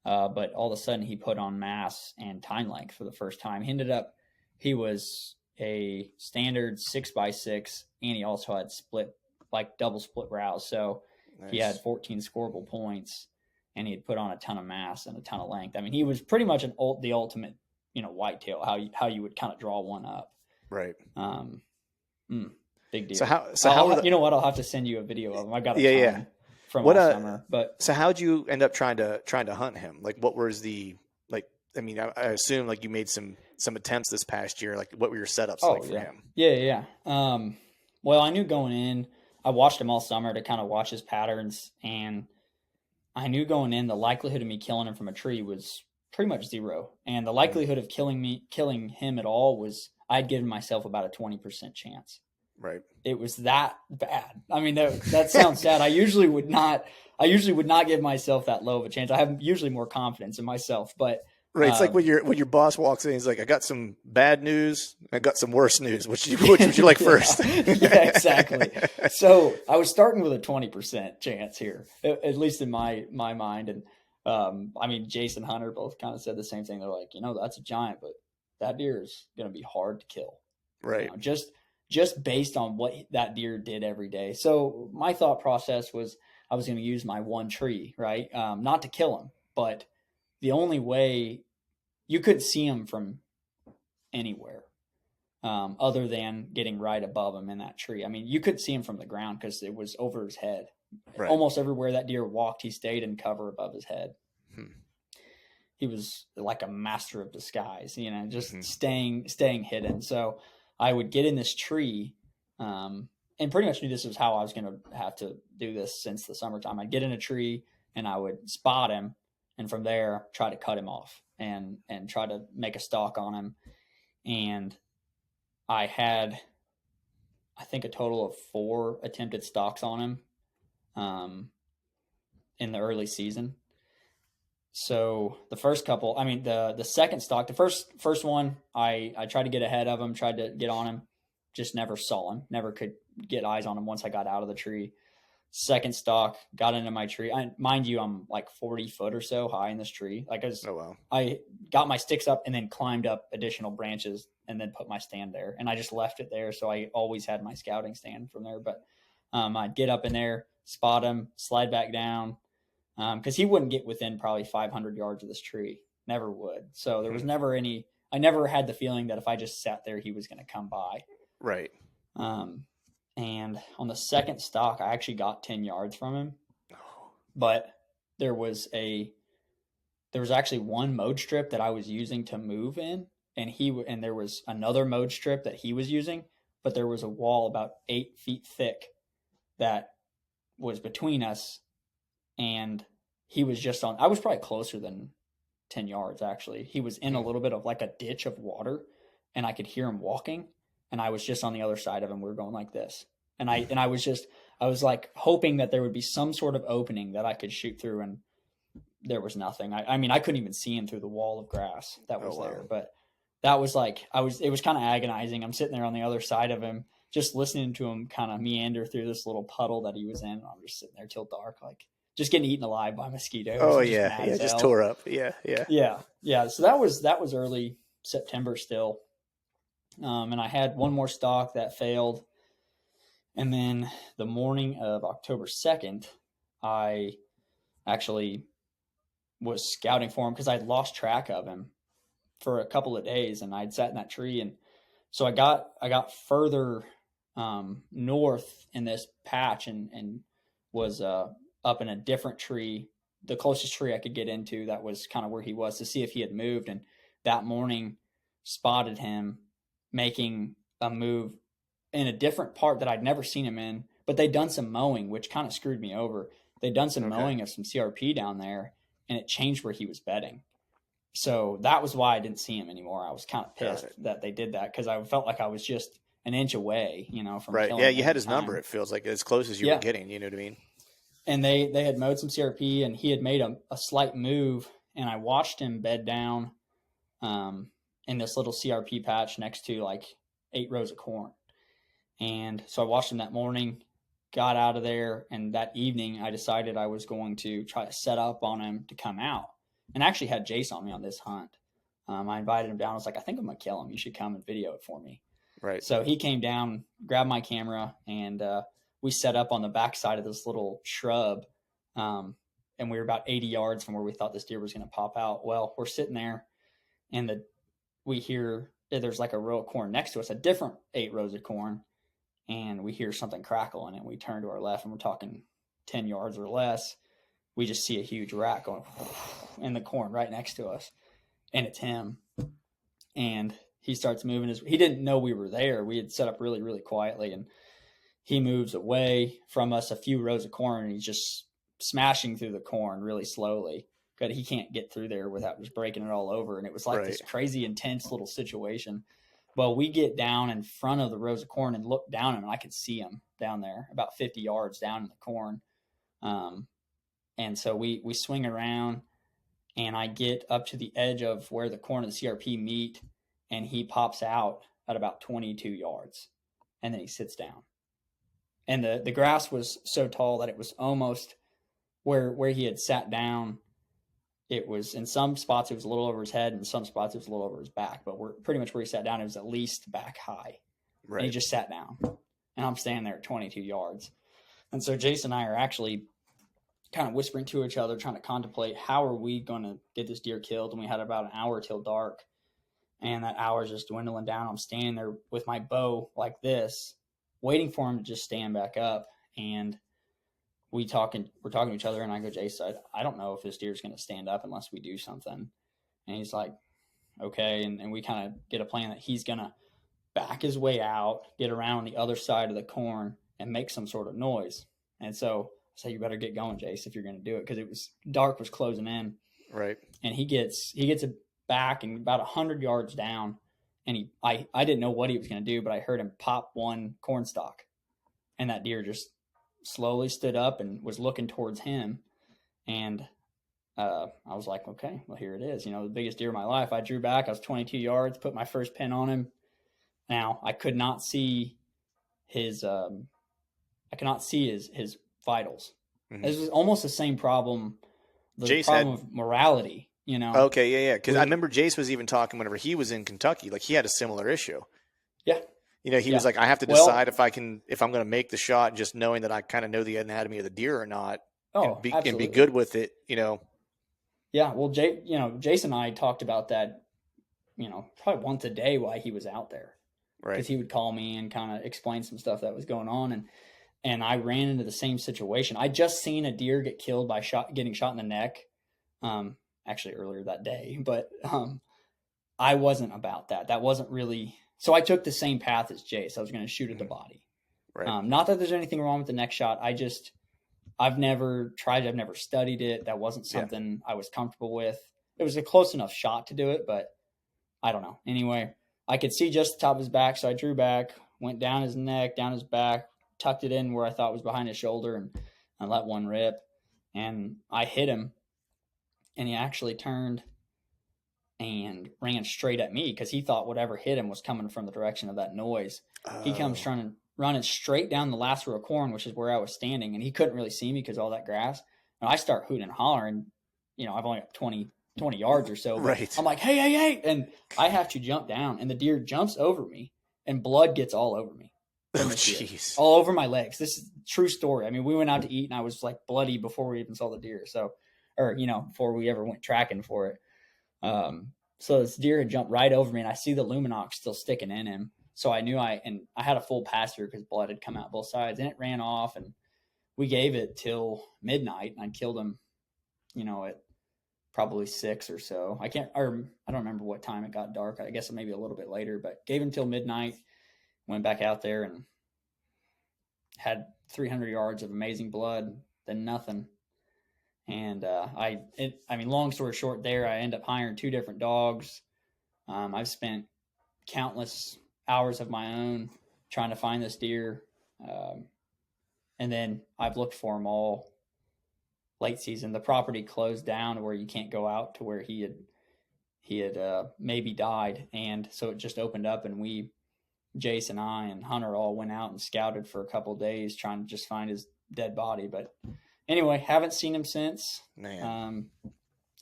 But all of a sudden he put on mass and tine length for the first time. He was a standard 6x6, and he also had double split brows. So Nice. He had 14 scoreable points, and he had put on a ton of mass and a ton of length. I mean, he was pretty much the ultimate, whitetail, how you would kind of draw one up. Right. Big deal. You know what? I'll have to send you a video of him. I got a ton from last summer. But so how'd you end up trying to hunt him? Like, what was the I mean, I assume like you made some attempts this past year. Like, what were your setups for him? Yeah. Well, I knew going in, I watched him all summer to kind of watch his patterns, and I knew going in the likelihood of me killing him from a tree was pretty much zero, and the likelihood of killing him at all was I'd given myself about a 20% chance. Right. It was that bad. I mean, that sounds sad. I usually would not give myself that low of a chance. I have usually more confidence in myself, but. Right, it's like when your boss walks in, he's like, "I got some bad news, I got some worse news. Which would you like first?" Yeah, exactly. So I was starting with a 20% chance here, at least in my mind. And I mean, Jason Hunter both kind of said the same thing. They're like, that's a giant, but that deer is going to be hard to kill. Right. Just based on what that deer did every day. So my thought process was I was going to use my one tree, right? Not to kill him, but the only way you couldn't see him from anywhere other than getting right above him in that tree. I mean, you couldn't see him from the ground because it was over his head. Right. Almost everywhere that deer walked, he stayed in cover above his head. He was like a master of disguise, just staying hidden. So I would get in this tree and pretty much knew this was how I was going to have to do this since the summertime. I'd get in a tree and I would spot him. And from there, try to cut him off and try to make a stalk on him. And I had, I think, a total of 4 attempted stalks on him in the early season. So the first couple, I mean, the second stalk, the first one, I tried to get ahead of him, tried to get on him, just never saw him, never could get eyes on him once I got out of the tree. Second stalk, got into my tree. Mind you, I'm like 40 foot or so high in this tree. I got my sticks up and then climbed up additional branches and then put my stand there. And I just left it there. So I always had my scouting stand from there. But I'd get up in there, spot him, slide back down. Because he wouldn't get within probably 500 yards of this tree. Never would. So there was never I never had the feeling that if I just sat there, he was going to come by. Right. And on the second stalk, I actually got 10 yards from him, but there was actually one mode strip that I was using to move in, and there was another mode strip that he was using, but there was a wall about 8 feet thick that was between us, and he was just I was probably closer than 10 yards. Actually, he was in a little bit of like a ditch of water, and I could hear him walking. And I was just on the other side of him. We were going like this. And I was like hoping that there would be some sort of opening that I could shoot through. And there was nothing. I mean, I couldn't even see him through the wall of grass that was there. But that was like, it was kind of agonizing. I'm sitting there on the other side of him, just listening to him kind of meander through this little puddle that he was in. I'm just sitting there till dark, like just getting eaten alive by mosquitoes. Oh yeah. Yeah. Just tore up. Yeah. So that was early September still. And I had one more stalk that failed. And then the morning of October 2nd, I actually was scouting for him because I'd lost track of him for a couple of days, and I'd sat in that tree. And so I got further north in this patch and was up in a different tree, the closest tree I could get into that was kind of where he was, to see if he had moved. And that morning spotted him making a move in a different part that I'd never seen him in, but they'd done some mowing, which kind of screwed me over. They'd done some mowing of some CRP down there, and it changed where he was bedding. So that was why I didn't see him anymore. I was kind of pissed that they did that because I felt like I was just an inch away, from right. killing Yeah, him you had his time. number. It feels like as close as you were getting. You know what I mean? And they had mowed some CRP, and he had made a slight move, and I watched him bed down in this little CRP patch next to like 8 rows of corn. And so I watched him that morning, got out of there, and that evening I decided I was going to try to set up on him to come out. And I actually had Jace on me on this hunt. I invited him down. I was like, I think I'm going to kill him. You should come and video it for me. Right. So he came down, grabbed my camera, and we set up on the backside of this little shrub. And we were about 80 yards from where we thought this deer was going to pop out. Well, we're sitting there and we hear there's like a row of corn next to us, a different 8 rows of corn. And we hear something crackle in it. We turn to our left and we're talking 10 yards or less. We just see a huge rat going in the corn right next to us. And it's him. And he starts moving he didn't know we were there. We had set up really, really quietly, and he moves away from us a few rows of corn, and he's just smashing through the corn really slowly. But he can't get through there without just breaking it all over. And it was like this crazy, intense little situation. Well, we get down in front of the rows of corn and look down at him, and I could see him down there about 50 yards down in the corn. And so we swing around, and I get up to the edge of where the corn and the CRP meet, and he pops out at about 22 yards, and then he sits down. And the grass was so tall that it was almost where he had sat down. It was, in some spots it was a little over his head, and in some spots it was a little over his back, but pretty much where he sat down, it was at least back high. Right. And he just sat down, and I'm standing there at 22 yards. And so Jason and I are actually kind of whispering to each other, trying to contemplate how are we going to get this deer killed. And we had about an hour till dark, and that hour is just dwindling down. I'm standing there with my bow like this, waiting for him to just stand back up. And we're talking to each other, and I go, Jason, I don't know if this deer is going to stand up unless we do something. And he's like, okay. And we kind of get a plan that he's going to back his way out, get around on the other side of the corn, and make some sort of noise. And so I say, you better get going, Jace, if you're going to do it, because it was dark, was closing in. Right. And he gets it back and about 100 yards down, and I didn't know what he was going to do, but I heard him pop one corn stalk, and that deer just slowly stood up and was looking towards him. And I was like, okay, well, here it is. The biggest deer of my life. I drew back. I was 22 yards, put my first pin on him. Now I could not see his vitals. Mm-hmm. This was almost the same problem. The problem of morality, Okay, yeah. Because I remember Jace was even talking whenever he was in Kentucky, like he had a similar issue. Yeah. He was like, I have to decide if I'm going to make the shot, just knowing that I kind of know the anatomy of the deer or not, and be good with it. Yeah. Well, Jason and I talked about that, probably once a day while he was out there. Right. Because he would call me and kind of explain some stuff that was going on. And I ran into the same situation. I just seen a deer get killed by getting shot in the neck, actually earlier that day. But I wasn't about that. That wasn't really. So I took the same path as Jace. I was going to shoot at the body. Right. Not that there's anything wrong with the neck shot. I've never tried it. I've never studied it. That wasn't something I was comfortable with. It was a close enough shot to do it, but I don't know. Anyway, I could see just the top of his back, so I drew back, went down his neck, down his back, tucked it in where I thought was behind his shoulder, and I let one rip. And I hit him, and he actually turned and ran straight at me because he thought whatever hit him was coming from the direction of that noise. Oh. He comes running straight down the last row of corn, which is where I was standing, and he couldn't really see me because all that grass. And I start hooting and hollering. I've only got 20 yards or so. Right. I'm like, hey. And I have to jump down, and the deer jumps over me, and blood gets all over me. Oh, jeez. All over my legs. This is a true story. I mean, we went out to eat, and I was like bloody before we even saw the deer. Before we ever went tracking for it. So this deer had jumped right over me, and I see the luminox still sticking in him. So I knew I had a full pasture because blood had come out both sides, and it ran off, and we gave it till midnight, and I killed him, at probably 6 or so. I don't remember what time it got dark. I guess maybe a little bit later, but gave him till midnight, went back out there and had 300 yards of amazing blood, then nothing. And long story short there, I end up hiring 2 different dogs. I've spent countless hours of my own trying to find this deer. And then I've looked for him all late season. The property closed down where you can't go out to where he had maybe died. And so it just opened up, and Jace and I and Hunter all went out and scouted for a couple of days trying to just find his dead body. But anyway, haven't seen him since. Man.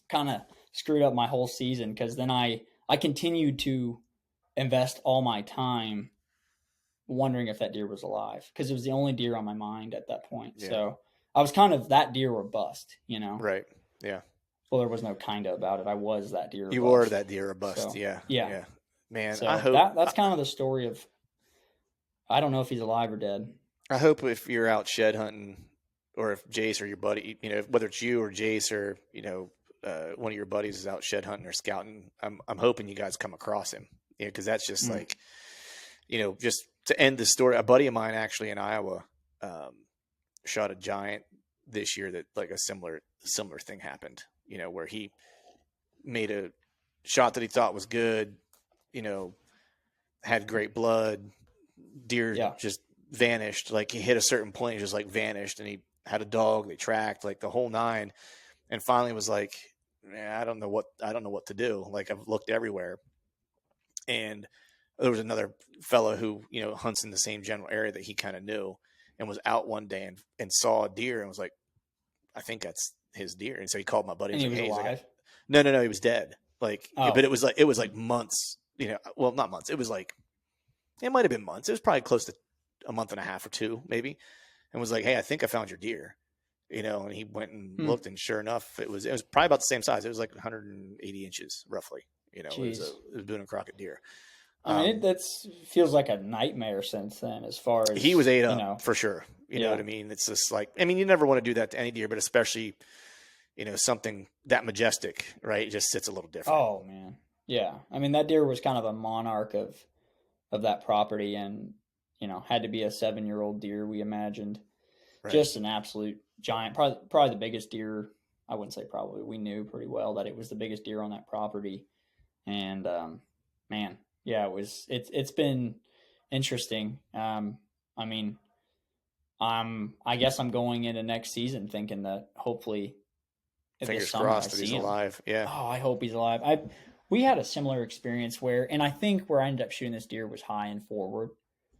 Kind of screwed up my whole season because then I continued to invest all my time wondering if that deer was alive, because it was the only deer on my mind at that point. Yeah. So I was kind of that deer or bust, you know? Right. Yeah. Well, there was no kind of about it. I was that deer or bust. You were that deer or bust. So, yeah. Man, so I hope that's kind of the story of, I don't know if he's alive or dead. I hope if you're out shed hunting, or if Jace or your buddy, you know, whether it's you or Jace or, you know, one of your buddies is out shed hunting or scouting, I'm hoping you guys come across him, you know, because that's just like, you know, just to end the story. A buddy of mine actually in Iowa shot a giant this year that like a similar thing happened, you know, where he made a shot that he thought was good, you know, had great blood, deer just vanished. Like he hit a certain point, just like vanished, and he had a dog, they tracked like the whole nine, and finally was like, I don't know what to do. Like I've looked everywhere. And there was another fellow who, you know, hunts in the same general area that he kind of knew, and was out one day and saw a deer and was like, I think that's his deer. And so he called my buddy. And he was like, alive? Like, no, he was dead. Like, but it was like months, you know, well, not months. It was like, it might've been months. It was probably close to a month and a half or two, maybe. And was like, hey, I think I found your deer, you know, and he went and looked, and sure enough, it was probably about the same size. It was like 180 inches roughly, you know. It was a Boone and Crocket deer. I mean, that feels like a nightmare since then, as far as he was ate up for sure. You know what I mean? It's just like, I mean, you never want to do that to any deer, but especially, you know, something that majestic, right? It just sits a little different. Oh man. Yeah. I mean, that deer was kind of a monarch of that property, and, you know, had to be a 7-year-old deer, we imagined. Right. Just an absolute giant, probably the biggest deer. I wouldn't say probably, we knew pretty well that it was the biggest deer on that property. And, man, yeah, it's been interesting. I mean, I guess I'm going into next season thinking that hopefully, fingers crossed that he's alive. Yeah. Oh, I hope he's alive. We had a similar experience and I think where I ended up shooting this deer was high and forward,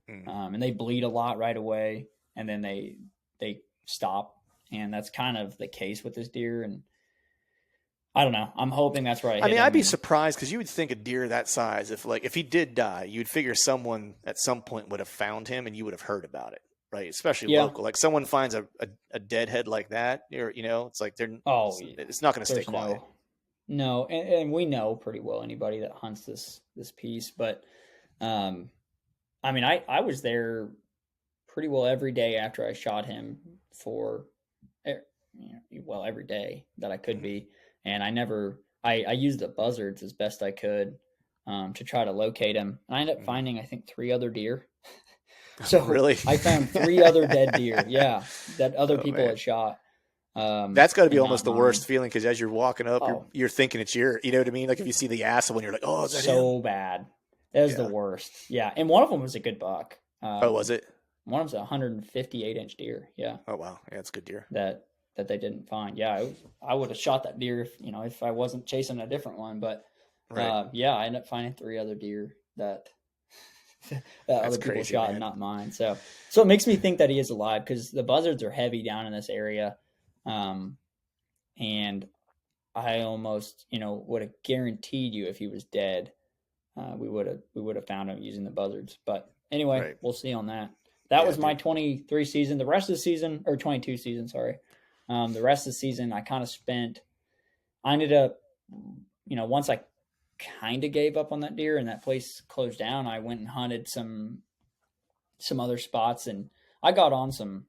and they bleed a lot right away, and then they stop, and that's kind of the case with this deer. And I don't know. I'm hoping that's right. I mean, I'd be surprised, because you would think a deer that size, if he did die, you'd figure someone at some point would have found him and you would have heard about it, right? Especially local. Like someone finds a dead head like that, or, you know, it's like it's not going to stay quiet. No, and we know pretty well anybody that hunts this piece, but I mean, I was there pretty well every day after I shot him for, every day that I could be. And I used the buzzards as best I could to try to locate him. And I ended up finding, I think, 3 other deer. So really, I found 3 other dead deer. Yeah, that other people had shot. That's got to be almost the worst feeling, because as you're walking up, you're thinking it's you know what I mean? Like if you see the asshole and you're like, oh, is that so him? Bad. That was the worst. Yeah, and one of them was a good buck. Was it? One of them's a 158-inch deer. Yeah. Oh wow, yeah, it's a good deer. That they didn't find. Yeah, I would have shot that deer if I wasn't chasing a different one. But I ended up finding 3 other deer that other people crazy, shot, man. And not mine. So it makes me think that he is alive, because the buzzards are heavy down in this area, and I almost would have guaranteed you if he was dead, we would have found him using the buzzards. But anyway, We'll see on that. That was my 23 season. The rest of the season, or 22 season, sorry. The rest of the season, I ended up, once I kind of gave up on that deer and that place closed down, I went and hunted some other spots, and I got on some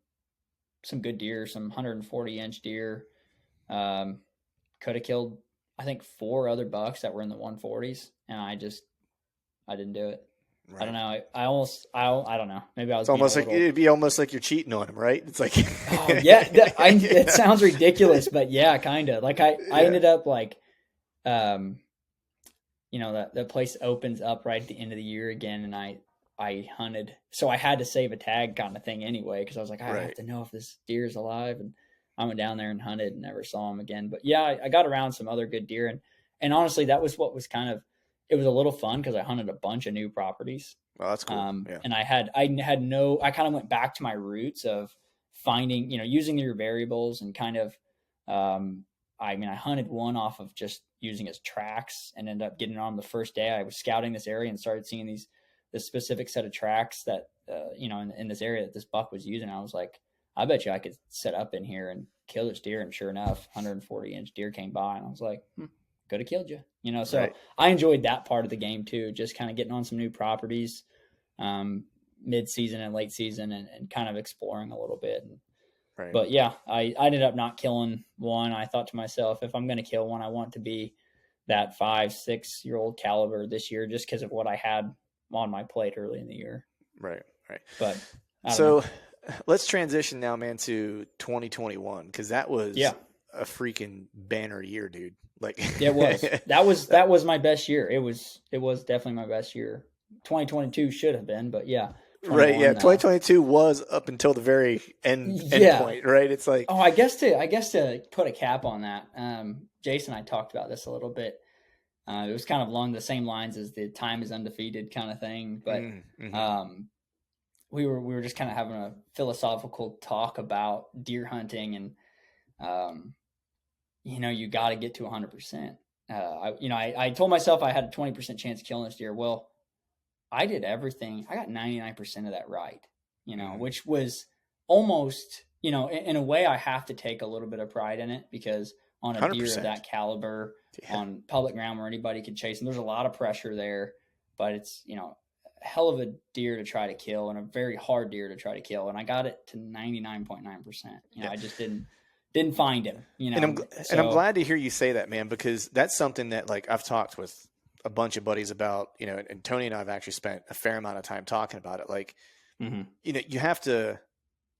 good deer, some 140-inch deer. Could have killed, I think, 4 other bucks that were in the 140s, and I didn't do it. Right. I don't know. I don't know. Maybe I was. It's almost like it'd be almost like you're cheating on him, right? It's like, it sounds ridiculous, but yeah, kind of. Like I ended up like, the place opens up right at the end of the year again, and I hunted, so I had to save a tag kind of thing anyway, because I was like, I have to know if this deer is alive, and I went down there and hunted and never saw him again. But yeah, I got around some other good deer, and honestly, that was what was kind of. It was a little fun because I hunted a bunch of new properties. Oh, that's cool. And I kind of went back to my roots of finding, using your variables, and kind of, I hunted one off of just using his tracks, and ended up getting on the first day. I was scouting this area and started seeing this specific set of tracks that in this area that this buck was using. I was like, I bet you I could set up in here and kill this deer. And sure enough, 140-inch deer came by, and I was like, could have killed you. So right. I enjoyed that part of the game too, just kind of getting on some new properties, mid-season and late season, and kind of exploring a little bit. Right. But yeah, I ended up not killing one. I thought to myself, if I'm going to kill one, I want to be that 5-6 year old caliber this year, just because of what I had on my plate early in the year. Right. But so let's transition now, man, to 2021, because that was a freaking banner year, dude. Like it was. That was my best year. It was definitely my best year. 2022 should have been, but yeah. Right. Yeah. 2022 was up until the very end point, right? It's like, I guess to put a cap on that, Jason and I talked about this a little bit. It was kind of along the same lines as the time is undefeated kind of thing, but we were just kind of having a philosophical talk about deer hunting, and you got to get to 100%. I told myself I had a 20% chance of killing this deer. Well, I did everything. I got 99% of that right, which was almost, in a way I have to take a little bit of pride in it, because on a 100%. Deer of that caliber on public ground where anybody could chase, and there's a lot of pressure there, but it's, a hell of a deer to try to kill, and a very hard deer to try to kill. And I got it to 99.9%. I just didn't find him, And I'm glad to hear you say that, man, because that's something that, like, I've talked with a bunch of buddies about, and Tony and I have actually spent a fair amount of time talking about it. Like, you have to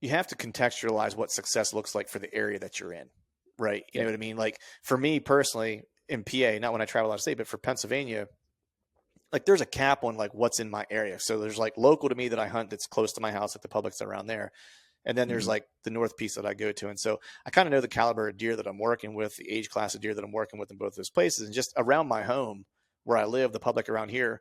contextualize what success looks like for the area that you're in. Right. You know what I mean? Like, for me personally in PA, not when I travel out of state, but for Pennsylvania, like, there's a cap on like what's in my area. So there's like local to me that I hunt that's close to my house, at the public's around there. And then there's like the north piece that I go to. And so I kind of know the caliber of deer that I'm working with, the age class of deer that I'm working with in both those places. And just around my home where I live, the public around here,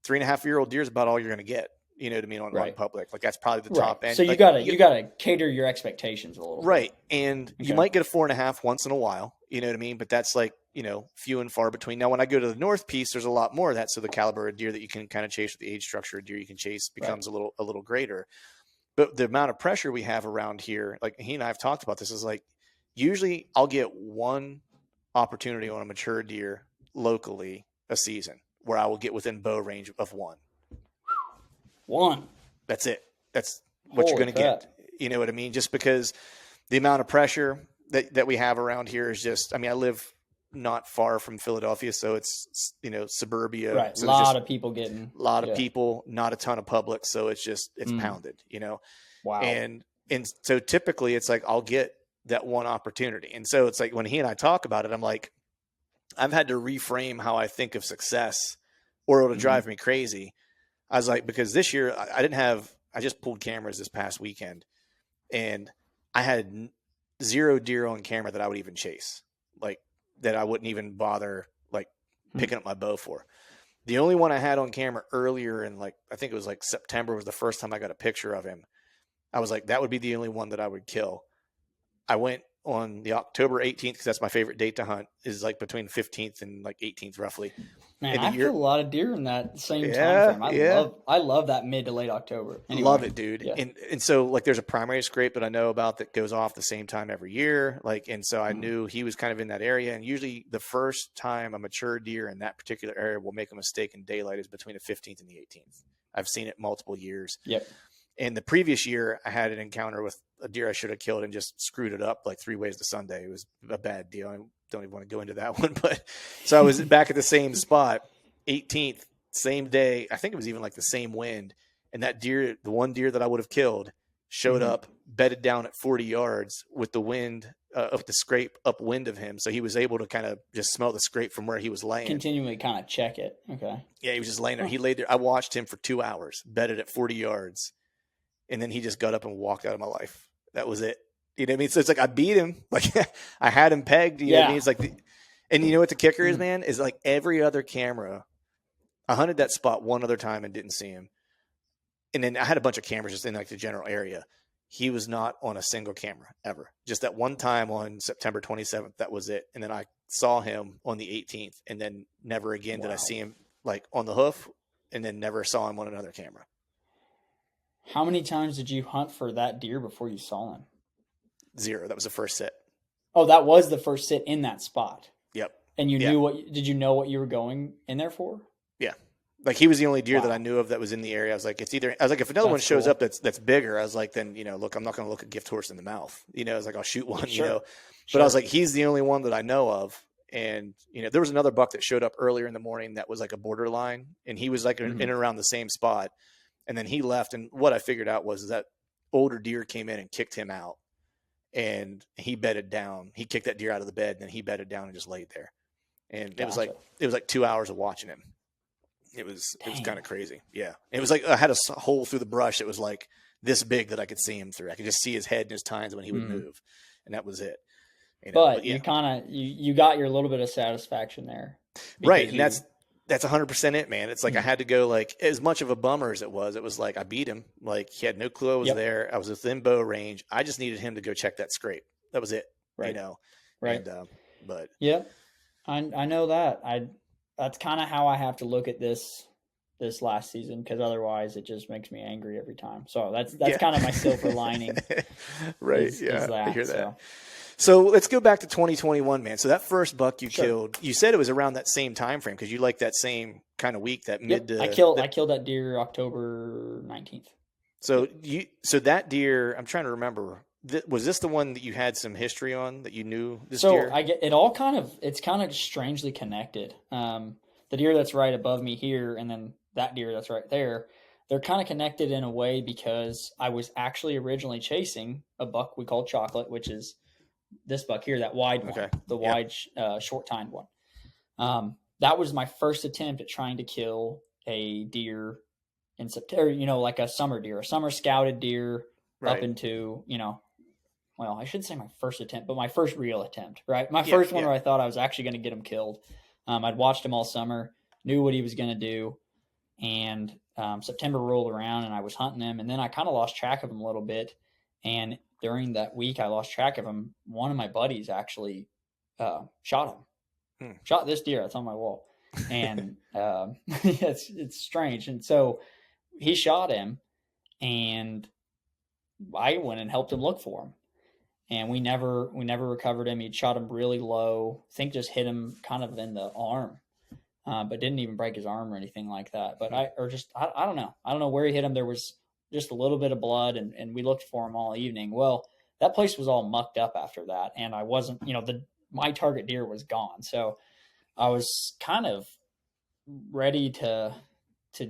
3.5-year-old deer is about all you're going to get. You know what I mean? On public, like, that's probably the top end. So you gotta cater your expectations a little bit. Right. And you might get a 4.5 once in a while, you know what I mean? But that's like, few and far between. Now, when I go to the north piece, there's a lot more of that. So the caliber of deer that you can kind of chase, with the age structure of deer you can chase, becomes a little greater. But the amount of pressure we have around here, like he and I have talked about this, is like, usually I'll get one opportunity on a mature deer locally a season where I will get within bow range of one. That's it. That's what you're going to get. You know what I mean? Just because the amount of pressure that we have around here is just, I live not far from Philadelphia, so it's, suburbia. Right. So a lot of people, not a ton of public. So it's pounded, Wow. And so typically it's like, I'll get that one opportunity. And so it's like, when he and I talk about it, I'm like, I've had to reframe how I think of success, or it'll drive me crazy. I was like, because this year I just pulled cameras this past weekend, and I had 0 deer on camera that I would even chase, like, that I wouldn't even bother like picking up my bow for. The only one I had on camera earlier in, like, I think it was like September, was the first time I got a picture of him. I was like, that would be the only one that I would kill. I went on the October 18th, because that's my favorite date to hunt, is like between 15th and like 18th roughly. Man, I feel a lot of deer in that same time frame. I love that mid to late October. Anyway, love it, dude. Yeah. And so, like, there's a primary scrape that I know about that goes off the same time every year. Like, and so I knew he was kind of in that area. And usually the first time a mature deer in that particular area will make a mistake in daylight is between the 15th and the 18th. I've seen it multiple years. Yep. And the previous year, I had an encounter with a deer I should have killed and just screwed it up like 3 ways to Sunday. It was a bad deal. I don't even want to go into that one. But so I was back at the same spot, 18th, same day. I think it was even like the same wind. And that deer, the one deer that I would have killed, showed up, bedded down at 40 yards with the wind of the scrape upwind of him. So he was able to kind of just smell the scrape from where he was laying. Continually kind of check it. Okay. Yeah, he was just laying there. He laid there. I watched him for 2 hours, bedded at 40 yards. And then he just got up and walked out of my life. That was it. You know what I mean? So it's like, I beat him. Like, I had him pegged. You know what I mean? It's like, and you know what the kicker is, man? Is like, every other camera, I hunted that spot one other time and didn't see him. And then I had a bunch of cameras just in like the general area. He was not on a single camera ever. Just that one time on September 27th. That was it. And then I saw him on the 18th, and then never again did I see him like on the hoof, and then never saw him on another camera. How many times did you hunt for that deer before you saw him? 0. That was the first sit. Oh, that was the first sit in that spot. Yep. And you knew did you know what you were going in there for? Yeah. Like he was the only deer that I knew of that was in the area. I was like, if another one shows up that's bigger, I was like, then, look, I'm not going to look a gift horse in the mouth. I was like, I'll shoot one, but I was like, he's the only one that I know of. And, there was another buck that showed up earlier in the morning that was like a borderline, and he was like in and around the same spot. And then he left. And what I figured out was that older deer came in and kicked him out, and he bedded down. He kicked that deer out of the bed, and then he bedded down and just laid there. And it was like 2 hours of watching him. It was kind of crazy. Yeah. It was like I had a hole through the brush that was like this big that I could see him through. I could just see his head and his tines when he would move, and that was it. But you kind of you got your little bit of satisfaction there, right? And that's 100% it, man. It's like I had to go, like, as much of a bummer as it was like I beat him. Like he had no clue I was there. I was within bow range. I just needed him to go check that scrape. That was it. Right. Right. And, but yeah, I know that. That's kind of how I have to look at this last season, because otherwise it just makes me angry every time. So that's kind of my silver lining. Right. Is that, I hear that. So let's go back to 2021, man. So that first buck you killed, you said it was around that same time frame, because you like that same kind of week, that mid to. I killed that deer October 19th. So that deer, I'm trying to remember. Was this the one that you had some history on, that you knew this deer? So it's kind of strangely connected. The deer that's right above me here, and then that deer that's right there, they're kind of connected in a way, because I was actually originally chasing a buck we called Chocolate, which is this buck here, that wide one, the wide short-tined one. That was my first attempt at trying to kill a deer in September, like a summer deer, a summer scouted deer up into, well, I shouldn't say my first attempt, but my first real attempt, right? My first one where I thought I was actually going to get him killed. I'd watched him all summer, knew what he was going to do. And September rolled around and I was hunting him. And then I kind of lost track of him a little bit. And during that week, I lost track of him. One of my buddies actually shot him, shot this deer that's on my wall. And it's strange. And so he shot him, and I went and helped him look for him. And we never recovered him. He'd shot him really low. I think just hit him kind of in the arm, but didn't even break his arm or anything like that. But I don't know. I don't know where he hit him. There was just a little bit of blood, and we looked for him all evening. Well, that place was all mucked up after that, and I wasn't, my target deer was gone. So I was kind of ready to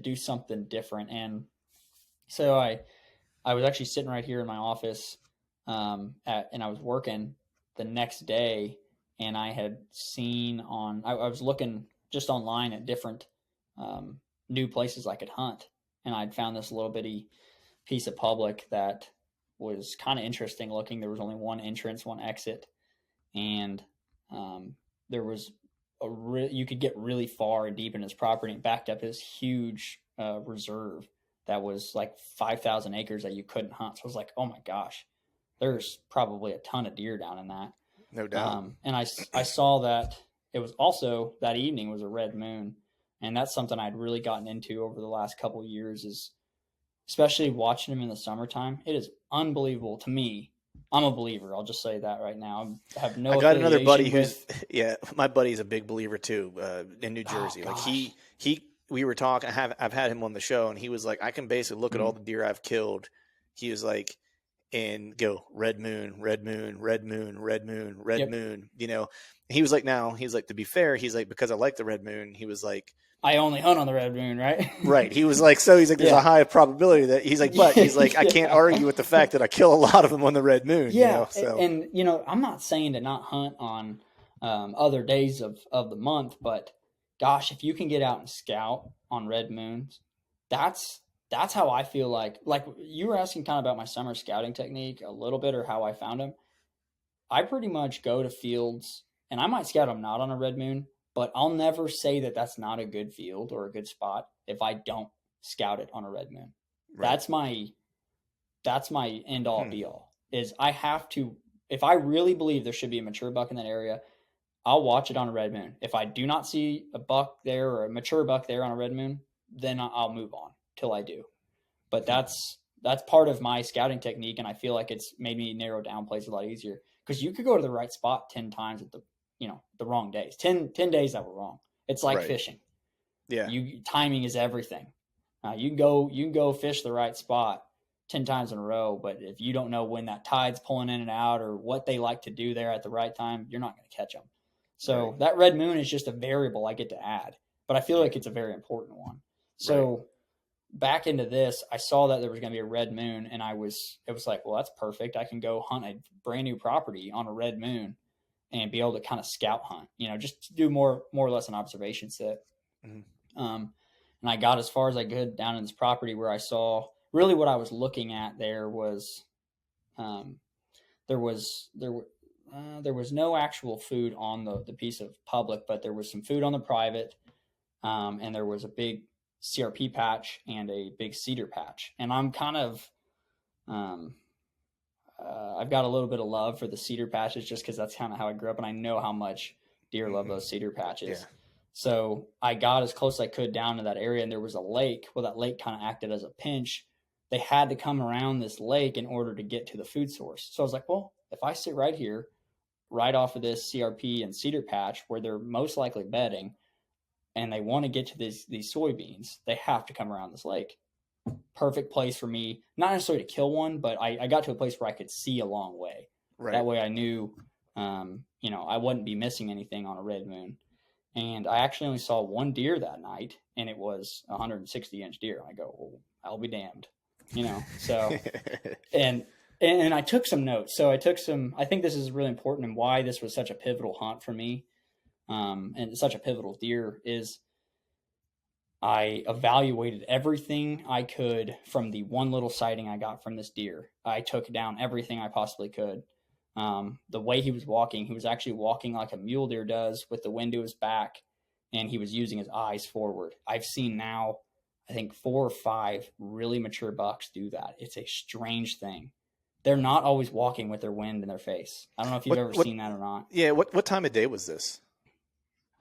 do something different. And so I was actually sitting right here in my office, and I was working the next day, and I had seen I was looking just online at different new places I could hunt, and I'd found this little bitty piece of public that was kind of interesting looking. There was only one entrance, one exit, and there was you could get really far and deep in his property, and backed up this huge reserve that was like 5,000 acres that you couldn't hunt. So I was like, oh my gosh, there's probably a ton of deer down in that. No doubt. And I saw that it was also, that evening was a red moon. And that's something I'd really gotten into over the last couple of years, is especially watching him in the summertime. It is unbelievable to me. I'm a believer. I'll just say that right now. I have no. I got another buddy my buddy's a big believer too, in New Jersey. Oh, like we were talking. I've had him on the show, and he was like, I can basically look at all the deer I've killed. He was like, and go red moon, red moon, red moon, red moon, red moon. He was like, to be fair, he's like, because I like the red moon. He was like, I only hunt on the red moon, right? Right. He was like, there's a high probability that he's like, but he's like, I can't argue with the fact that I kill a lot of them on the red moon. Yeah. And I'm not saying to not hunt on other days of the month, but gosh, if you can get out and scout on red moons, that's how I feel like you were asking kind of about my summer scouting technique a little bit, or how I found them. I pretty much go to fields, and I might scout them not on a red moon, but I'll never say that that's not a good field or a good spot if I don't scout it on a red moon. Right. That's my end all be all, is I have to, if I really believe there should be a mature buck in that area, I'll watch it on a red moon. If I do not see a buck there or a mature buck there on a red moon, then I'll move on till I do. But that's that's part of my scouting technique. And I feel like it's made me narrow down plays a lot easier, because you could go to the right spot 10 times at the wrong days, 10 days that were wrong. It's like fishing. Yeah. Timing is everything. You can go fish the right spot 10 times in a row, but if you don't know when that tide's pulling in and out or what they like to do there at the right time, you're not going to catch them. So that red moon is just a variable I get to add, but I feel like it's a very important one. So back into this, I saw that there was going to be a red moon, and it was like, well, that's perfect. I can go hunt a brand new property on a red moon and be able to kind of scout hunt, just do more or less an observation set. And I got as far as I could down in this property, where I saw really what I was looking at. There was no actual food on the piece of public, but there was some food on the private, and there was a big CRP patch and a big cedar patch. And I'm kind of, I've got a little bit of love for the cedar patches, just because that's kind of how I grew up, and I know how much deer love those cedar patches. Yeah. So I got as close as I could down to that area, and there was a lake. Well, that lake kind of acted as a pinch. They had to come around this lake in order to get to the food source. So I was like, well, if I sit right here, right off of this CRP and cedar patch where they're most likely bedding, and they want to get to these soybeans, they have to come around this lake. Perfect place for me, not necessarily to kill one, but I got to a place where I could see a long way. Right. That way I knew, I wouldn't be missing anything on a red moon. And I actually only saw one deer that night, and it was a 160-inch deer. I go, well, I'll be damned, So, and I took some notes. So I think this is really important, and why this was such a pivotal hunt for me, and such a pivotal deer, is I evaluated everything I could from the one little sighting I got from this deer. I took down everything I possibly could. The way he was actually walking like a mule deer does, with the wind to his back, and he was using his eyes forward. I've seen now, I think 4 or 5 really mature bucks do that. It's a strange thing. They're not always walking with their wind in their face. I don't know if you've ever seen that or not. Yeah. What time of day was this?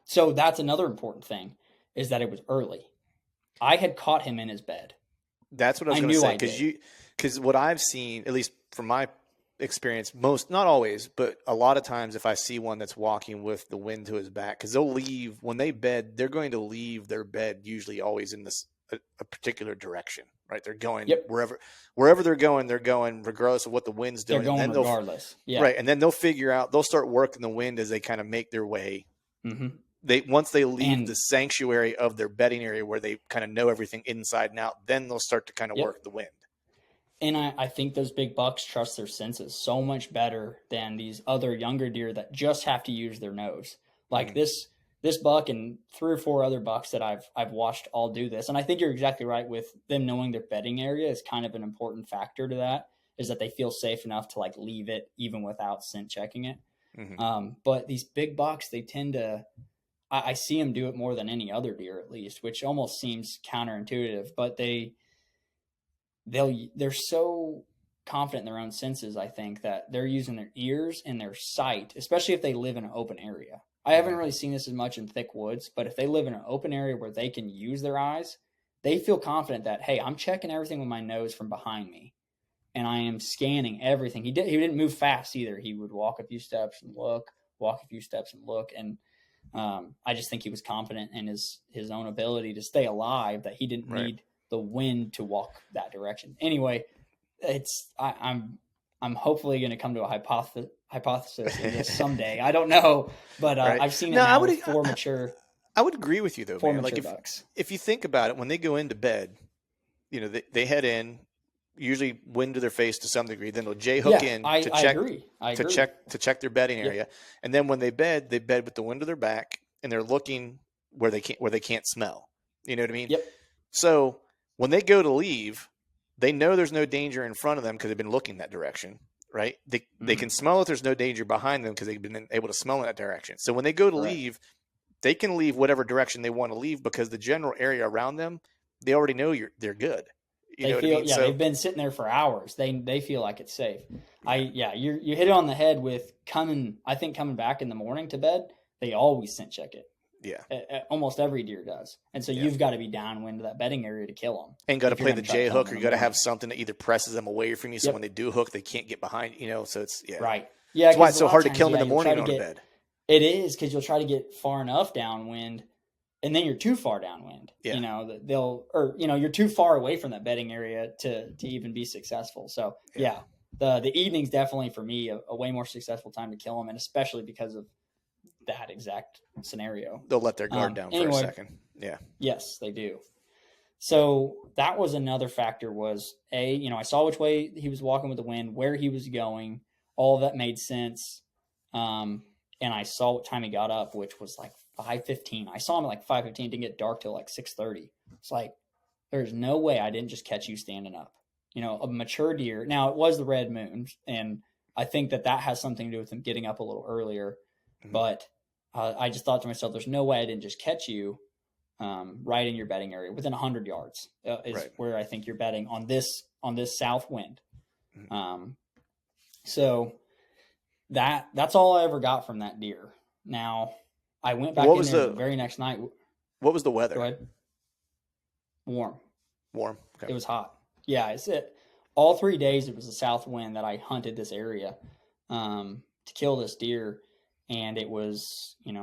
So that's another important thing, is that it was early. I had caught him in his bed. That's what I was going to say. Because what I've seen, at least from my experience, not always, but a lot of times, if I see one that's walking with the wind to his back, because they'll leave when they bed, they're going to leave their bed usually always in a particular direction, right? They're going wherever they're going regardless of what the wind's doing. They're going regardless. Yeah. Right. And then they'll start working the wind as they kind of make their way. Mm-hmm. Once they leave the sanctuary of their bedding area, where they kind of know everything inside and out, then they'll start to kind of work the wind. And I think those big bucks trust their senses so much better than these other younger deer that just have to use their nose. Like this buck and 3 or 4 other bucks that I've watched all do this. And I think you're exactly right with them knowing their bedding area is kind of an important factor to that, is that they feel safe enough to like leave it even without scent checking it. Mm-hmm. But these big bucks, they tend to, I see them do it more than any other deer, at least, which almost seems counterintuitive, but they're so confident in their own senses, I think, that they're using their ears and their sight, especially if they live in an open area. I haven't really seen this as much in thick woods, but if they live in an open area where they can use their eyes, they feel confident that, hey, I'm checking everything with my nose from behind me, and I am scanning everything. He didn't move fast either. He would walk a few steps and look, and I just think he was confident in his own ability to stay alive, that he didn't need the wind to walk that direction. Anyway, I'm hopefully going to come to a hypothesis in this someday. I don't know, but I've seen it now with 4 mature. I would agree with you though, 4 man. Mature like bucks. If you think about it, when they go into bed, they head in, usually wind to their face to some degree. Then they'll J-hook in to check. I agree. To check their bedding area, and then when they bed with the wind to their back, and they're looking where they can't smell. You know what I mean? Yep. So when they go to leave, they know there's no danger in front of them because they've been looking that direction, right? They can smell if there's no danger behind them because they've been able to smell in that direction. So when they go to leave, they can leave whatever direction they want to leave, because the general area around them, they already know they're good. You know what I mean? Yeah, they've been sitting there for hours. They feel like it's safe. You hit it on the head with coming back in the morning to bed. They always scent check it. Almost every deer does. And so you've got to be downwind to that bedding area to kill them. And got to play the J hook, or you got to have something that either presses them away from you. So when they do hook, they can't get behind, so it's, Right. Yeah. That's why it's so hard to kill them in the morning on a bed. It is, because you'll try to get far enough downwind, and then you're too far downwind. Yeah. You're too far away from that bedding area to even be successful. So the evening's definitely for me a way more successful time to kill them, and especially because of that exact scenario. They'll let their guard down for a second. Yeah. Yes, they do. So that was another factor was I saw which way he was walking with the wind, where he was going. All of that made sense. And I saw what time he got up, which was like 5:15. I saw him at like 5:15. It didn't get dark till like 6:30. It's like, there's no way I didn't just catch you standing up. A mature deer. Now, it was the red moon, and I think that has something to do with him getting up a little earlier. Mm-hmm. But I just thought to myself, there's no way I didn't just catch you right in your bedding area within 100 yards is where I think you're bedding on this south wind. Mm-hmm. So that's all I ever got from that deer. Now, I went back in there the very next night. What was the weather? Go ahead. Warm. Okay. It was hot. Yeah, all 3 days it was a south wind that I hunted this area to kill this deer, and it was in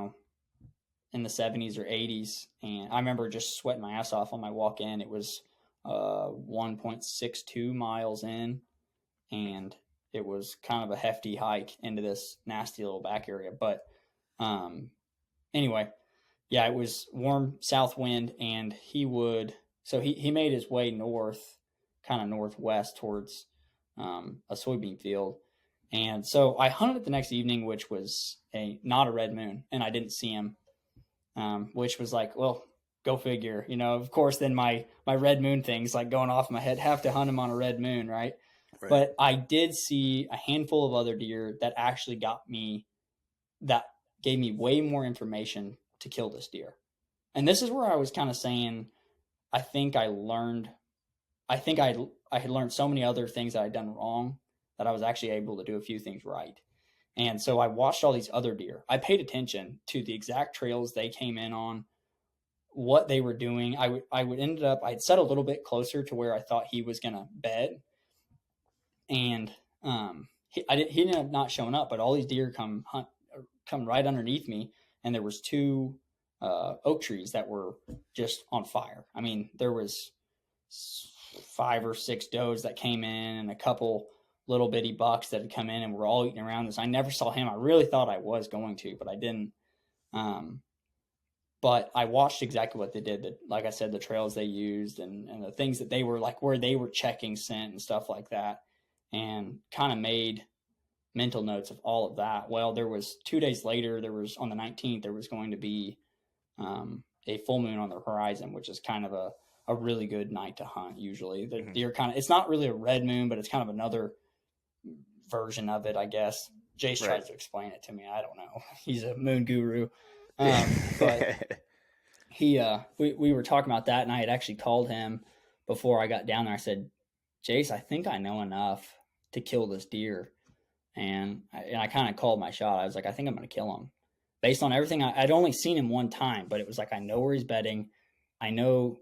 the 70s or 80s, and I remember just sweating my ass off on my walk in. It was 1.62 miles in, and it was kind of a hefty hike into this nasty little back area. But anyway, yeah, it was warm south wind, and he made his way north, kind of northwest towards a soybean field. And so I hunted it the next evening, which was not a red moon, and I didn't see him, which was like, well, go figure. Of course, then my red moon thing's like going off in my head, have to hunt him on a red moon, right? But I did see a handful of other deer that actually gave me way more information to kill this deer. And this is where I was kind of saying, I had learned so many other things that I'd done wrong that I was actually able to do a few things right. And so I watched all these other deer. I paid attention to the exact trails they came in on, what they were doing. I'd set a little bit closer to where I thought he was going to bed. And he ended up not showing up, but all these deer come right underneath me, and there was 2 oak trees that were just on fire. I mean, there was 5 or 6 does that came in, and a couple little bitty bucks that had come in and were all eating around this. I never saw him. I really thought I was going to, but I didn't. But I watched exactly what they did. Like I said, the trails they used and the things that they were like, where they were checking scent and stuff like that, and kind of made mental notes of all of that. Well, there was 2 days later, on the 19th, there was going to be a full moon on the horizon, which is kind of a really good night to hunt. Usually the deer it's not really a red moon, but it's kind of another version of it, I guess. Jace tries to explain it to me. I don't know. He's a moon guru. But we were talking about that, and I had actually called him before I got down there. I said, Jace, I think I know enough to kill this deer. And I kind of called my shot. I was like, I think I'm going to kill him. Based on everything, I'd only seen him one time, but it was like, I know where he's bedding. I know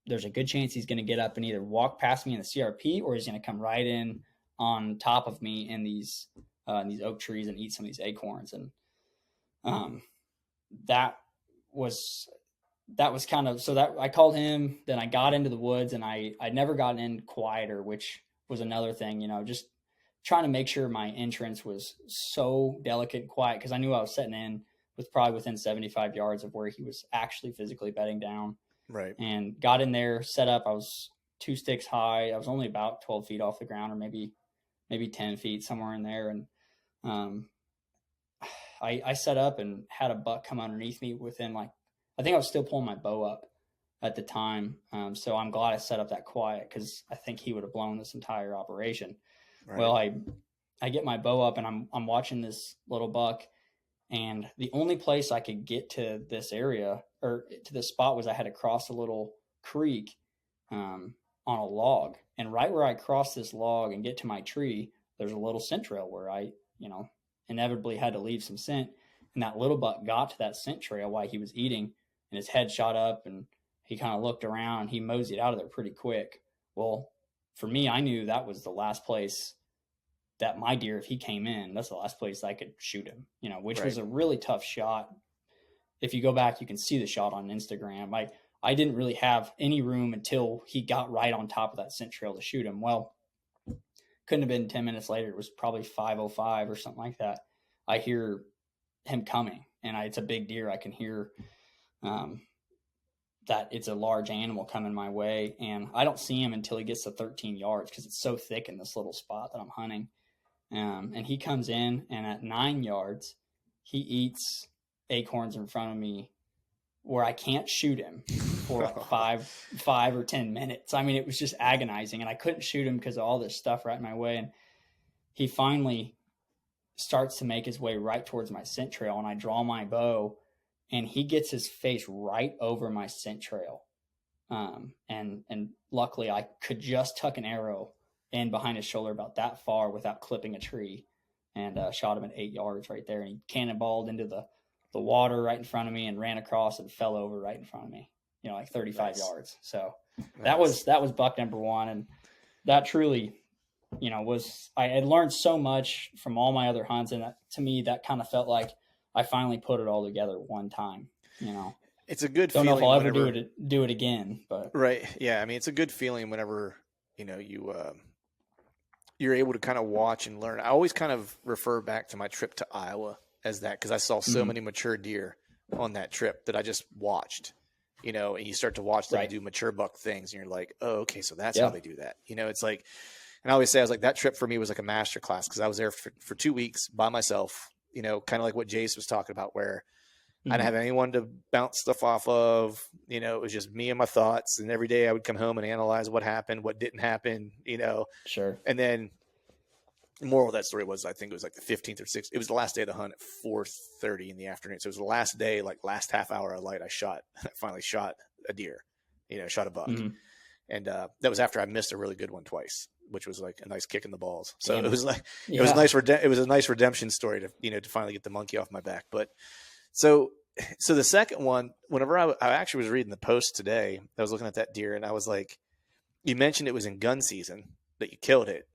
there's a good chance he's going to get up and either walk past me in the CRP, or he's going to come right in on top of me in these oak trees and eat some of these acorns. And that was kind of, so that I called him, then I got into the woods, and I'd never gotten in quieter, which was another thing, just trying to make sure my entrance was so delicate and quiet, because I knew I was setting in with probably within 75 yards of where he was actually physically bedding down. Right. And got in there, set up. I was 2 sticks high. I was only about 12 feet off the ground, or maybe 10 feet, somewhere in there. And I set up and had a buck come underneath me within, like, I think I was still pulling my bow up at the time. So I'm glad I set up that quiet, because I think he would have blown this entire operation. Right. Well, I get my bow up, and I'm watching this little buck, and the only place I could get to this area, or to this spot, was I had to cross a little creek on a log. And right where I cross this log and get to my tree, there's a little scent trail where I, inevitably had to leave some scent. And that little buck got to that scent trail while he was eating, and his head shot up, and he kind of looked around, and he moseyed out of there pretty quick. Well, for me, I knew that was the last place that my deer, if he came in, that's the last place I could shoot him, which was a really tough shot. If you go back, you can see the shot on Instagram. I didn't really have any room until he got right on top of that scent trail to shoot him. Well, couldn't have been 10 minutes later. It was probably 5:05 or something like that. I hear him coming, and it's a big deer. I can hear that it's a large animal coming my way, and I don't see him until he gets to 13 yards because it's so thick in this little spot that I'm hunting. And he comes in, and at 9 yards, he eats acorns in front of me where I can't shoot him for like 5 or 10 minutes. I mean, it was just agonizing, and I couldn't shoot him because of all this stuff right in my way. And he finally starts to make his way right towards my scent trail, and I draw my bow, and he gets his face right over my scent trail. And luckily I could just tuck an arrow in behind his shoulder about that far without clipping a tree, and shot him at 8 yards right there. And he cannonballed into the water right in front of me and ran across and fell over right in front of me, like 35 yards. So that was buck number one. And that truly, I had learned so much from all my other hunts. And to me, that kind of felt like I finally put it all together one time, It's a good Don't feeling. know if I'll ever do it again, but right. Yeah. I mean, it's a good feeling whenever, you're able to kind of watch and learn. I always kind of refer back to my trip to Iowa as that, because I saw so many mature deer on that trip that I just watched, and you start to watch them do mature buck things, and you're like, oh, okay, so that's how they do that. It's like, and I always say, I was like, that trip for me was like a master class, because I was there for 2 weeks by myself, kind of like what Jace was talking about, where I didn't have anyone to bounce stuff off of. It was just me and my thoughts. And every day I would come home and analyze what happened, what didn't happen, Sure. And then the moral of that story was, I think it was like the 15th or 16th. It was the last day of the hunt at 4:30 in the afternoon. So it was the last day, like last half hour of light, I finally shot a deer, shot a buck. And that was after I missed a really good one twice, which was like a nice kick in the balls. So it was like, it was a nice redemption story to finally get the monkey off my back. But so the second one, whenever I actually was reading the post today, I was looking at that deer, and I was like, you mentioned it was in gun season that you killed it,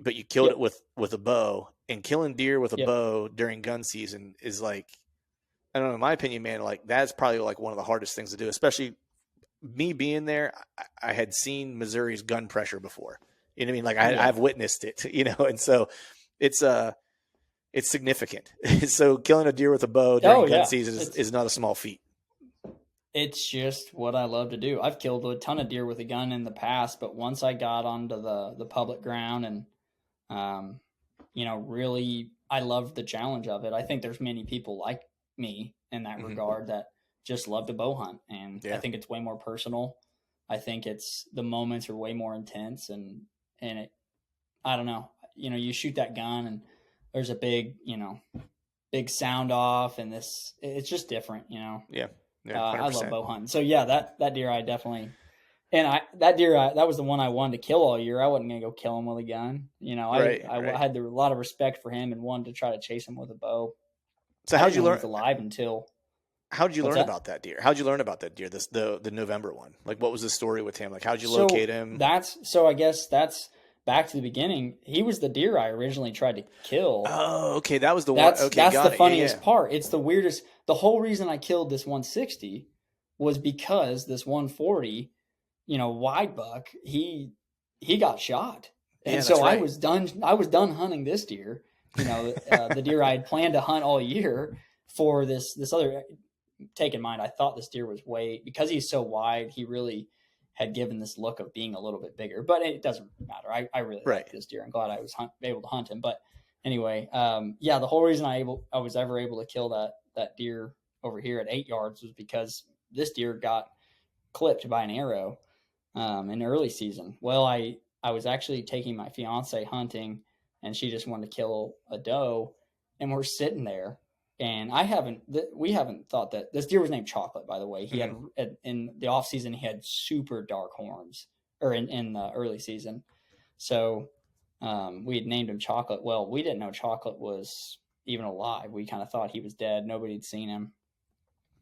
but you killed it with a bow, and killing deer with a bow during gun season is like, I don't know, in my opinion, man, like that's probably like one of the hardest things to do, especially me being there. I had seen Missouri's gun pressure before, you know what I mean? Like I've witnessed it, and so it's significant. So killing a deer with a bow during gun season is not a small feat. It's just what I love to do. I've killed a ton of deer with a gun in the past, but once I got onto the public ground and, really, I love the challenge of it. I think there's many people like me in that regard that just love to bow hunt. And I think it's way more personal. I think the moments are way more intense, and I don't know, you shoot that gun and there's a big sound off, and it's just different, Yeah. I love bow hunting. So that deer I definitely, and that was the one I wanted to kill all year. I wasn't going to go kill him with a gun. I had a lot of respect for him and wanted to try to chase him with a bow. So how'd you learn? Alive until. How'd you learn about that deer? How'd you learn about that deer? The November one. Like, what was the story with him? Like, how'd you locate him? I guess that's back to the beginning. He was the deer I originally tried to kill. Oh, okay. That was the one. Okay, that's the funniest part. It's the weirdest. The whole reason I killed this 160 was because this 140, wide buck, he got shot. And so I was done hunting this deer, the deer I had planned to hunt all year for this other. Take in mind, I thought this deer was because he's so wide, he really had given this look of being a little bit bigger, but it doesn't matter. I really like this deer. I'm glad I was able to hunt him. But anyway, the whole reason I was ever able to kill that deer over here at 8 yards was because this deer got clipped by an arrow in early season. Well, I was actually taking my fiance hunting, and she just wanted to kill a doe, and we're sitting there. And we haven't thought that this deer was named Chocolate, by the way. He had in the off season, he had super dark horns, or in the early season. So we had named him Chocolate. Well, we didn't know Chocolate was even alive. We kind of thought he was dead. Nobody had seen him.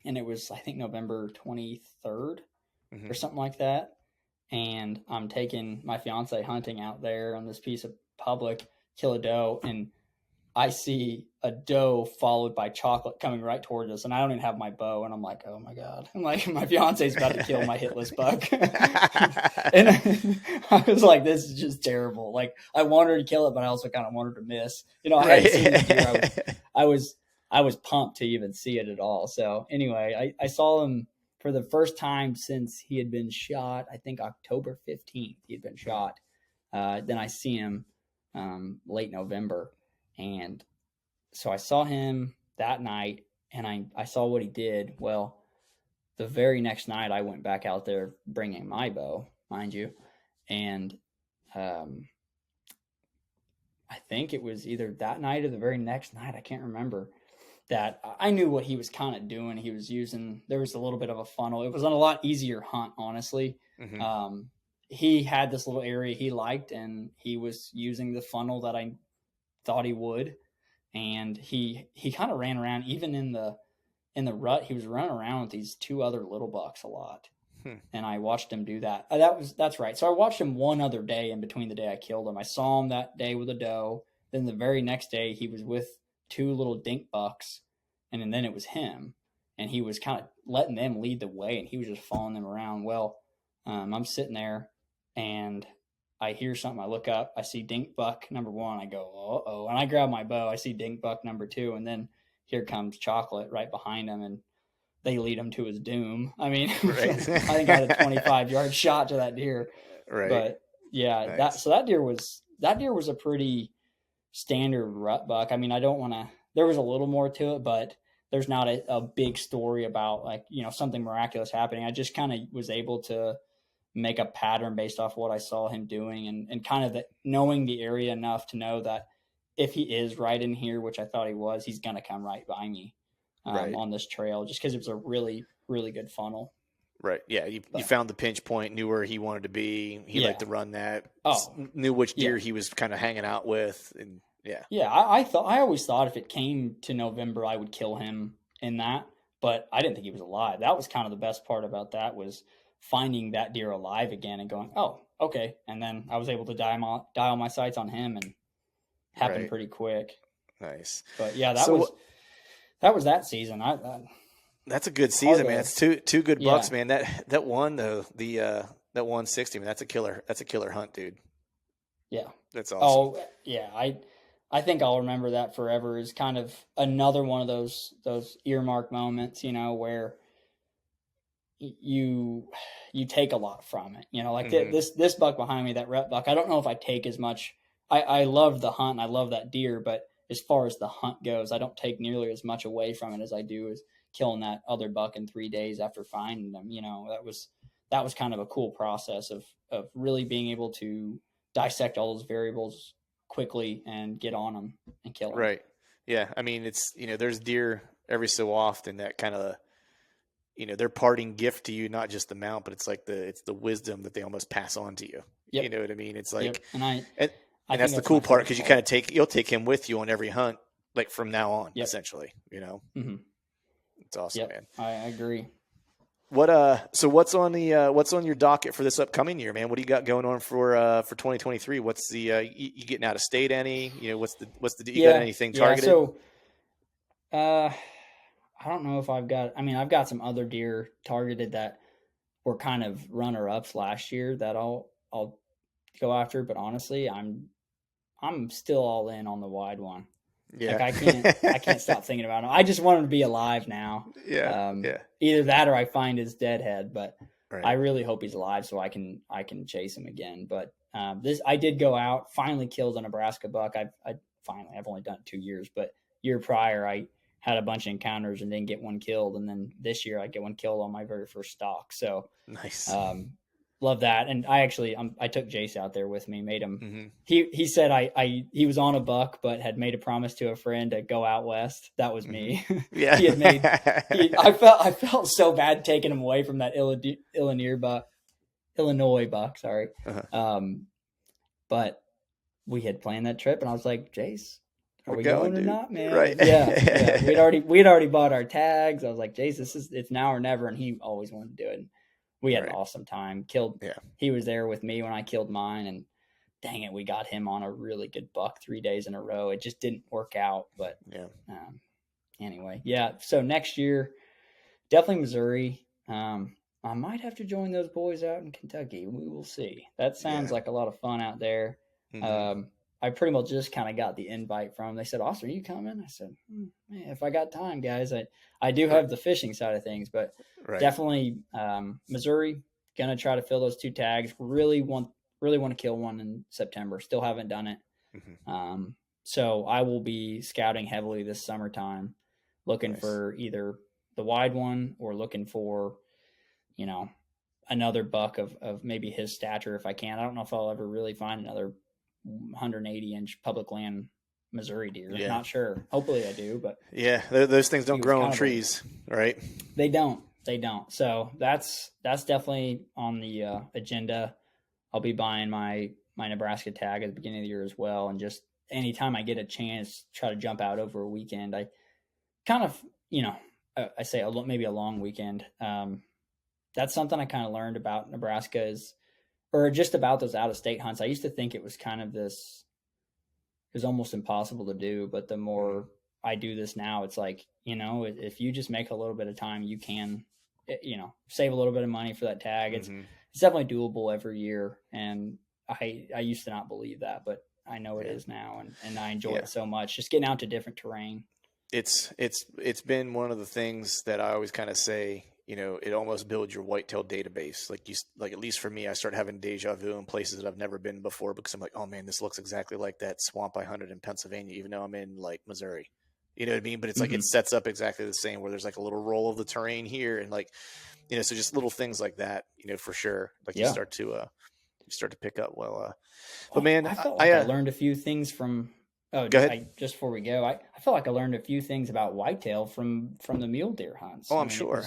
And it was, I think, November 23rd or something like that. And I'm taking my fiance hunting out there on this piece of public, kill a doe, and I see a doe followed by Chocolate coming right towards us, and I don't even have my bow, and I'm like, oh my God. I'm like, my fiance's about to kill my hitless buck. And I was like, this is just terrible. Like, I wanted to kill it, but I also kind of wanted to miss. You know, I hadn't seen the deer. I was pumped to even see it at all. So anyway, I saw him for the first time since he had been shot. I think October 15th he had been shot. Then I see him late November. And so I saw him that night, and I saw what he did. Well, the very next night I went back out there bringing my bow, mind you. And I think it was either that night or the very next night, I can't remember, that I knew what he was kind of doing. He was using, there was a little bit of a funnel. It was on a lot easier hunt, honestly. He had this little area he liked, and he was using the funnel that I thought he would, and he kind of ran around even in the rut. He was running around with these two other little bucks a lot, and I watched him do that. That's right. So I watched him one other day in between the day I killed him. I saw him that day with a doe. Then the very next day he was with two little dink bucks, and then it was him, and he was kind of letting them lead the way, and he was just following them around. Well, I'm sitting there, and I hear something. I look up. I see dink buck number one. I go, uh-oh. And I grab my bow. I see dink buck number two. And then here comes Chocolate right behind him. And they lead him to his doom. I mean, right. I think I had a 25-yard shot to that deer. Right. But yeah, nice. that deer was a pretty standard rut buck. I mean, I don't want to, there was a little more to it, but there's not a big story about, like, you know, something miraculous happening. I just kind of was able to make a pattern based off what I saw him doing, and kind of knowing the area enough to know that if he is right in here, which I thought he was, he's going to come right by me on this trail, just because it was a really, really good funnel. Right. Yeah. You found the pinch point, knew where he wanted to be. He liked to run that. Knew which deer he was kind of hanging out with. And Yeah. I always thought if it came to November, I would kill him in that, but I didn't think he was alive. That was kind of the best part about that, was finding that deer alive again and going, oh, okay. And then I was able to dial my sights on him, and happened pretty quick. Nice. But yeah, that was that season. That's a good season, man. It's two good bucks, man. That one though, that 160, man, that's a killer hunt, dude. Yeah. That's awesome. Oh yeah. I think I'll remember that forever. Is kind of another one of those earmark moments, you know, where you take a lot from it, you know, like this buck behind me, that rut buck. I don't know if I take as much. I love the hunt and I love that deer, but as far as the hunt goes, I don't take nearly as much away from it as I do as killing that other buck in 3 days after finding them. You know, that was kind of a cool process of really being able to dissect all those variables quickly and get on them and kill them. Right. Yeah. I mean, it's, you know, there's deer every so often that kind of, you know, their parting gift to you, not just the mount, but it's like it's the wisdom that they almost pass on to you. Yep. You know what I mean? It's like, and that's the cool part, because you kind of you'll take him with you on every hunt, like from now on, essentially, you know. It's awesome, man. I agree. So what's on your docket for this upcoming year, man? What do you got going on for 2023? What's the you getting out of state any? You know, what's the you got anything targeted? So I don't know if I've got some other deer targeted that were kind of runner-ups last year that I'll go after, but honestly, I'm still all in on the wide one. Yeah. Like I can't stop thinking about him. I just want him to be alive now. Yeah. Either that or I find his dead head, but I really hope he's alive so I can chase him again. But I did go out, finally killed a Nebraska buck. I've only done it 2 years, but year prior I had a bunch of encounters and didn't get one killed. And then this year I get one killed on my very first stalk. So nice. Love that. And I took Jace out there with me, made him, he said he was on a buck, but had made a promise to a friend to go out west. That was me. Yeah. I felt so bad taking him away from that Illinois buck. Sorry. Uh-huh. But we had planned that trip and I was like, Jace, are we going or not, man? Right. Yeah. We'd already bought our tags. I was like, Jace, it's now or never. And he always wanted to do it. And we had an awesome time. He was there with me when I killed mine, and dang it, we got him on a really good buck 3 days in a row. It just didn't work out. But anyway, so next year, definitely Missouri. I might have to join those boys out in Kentucky. We will see. That sounds like a lot of fun out there. Mm-hmm. I pretty much just kind of got the invite from them. They said, Austin, are you coming? I said, man, if I got time, guys. I do have the fishing side of things, but definitely Missouri, going to try to fill those 2 tags. Really want to kill one in September. Still haven't done it. Mm-hmm. So I will be scouting heavily this summertime, looking for either the wide one or looking for, another buck of maybe his stature if I can. I don't know if I'll ever really find another 180-inch public land Missouri deer. Yeah. Not sure. Hopefully I do, but those things don't grow on trees, right? They don't. So that's definitely on the agenda. I'll be buying my Nebraska tag at the beginning of the year as well, and just anytime I get a chance, try to jump out over a weekend. I kind of, I say maybe a long weekend. That's something I kind of learned about Nebraska or just about those out-of-state hunts. I used to think it was kind of it was almost impossible to do, but the more I do this now, it's like, if you just make a little bit of time, you can, save a little bit of money for that tag. It's definitely doable every year. And I used to not believe that, but I know it is now. And I enjoy it so much, just getting out to different terrain. It's been one of the things that I always kind of say, it almost builds your whitetail database. Like at least for me, I start having deja vu in places that I've never been before, because I'm like, oh man, this looks exactly like that swamp I hunted in Pennsylvania, even though I'm in like Missouri. You know what I mean? But it's like, it sets up exactly the same, where there's like a little roll of the terrain here. And like, so just little things like that, for sure. Like you start to pick up. But man, I felt like I learned a few things from, go ahead. Just before we go, I feel like I learned a few things about whitetail from the mule deer hunts. Oh, I'm sure.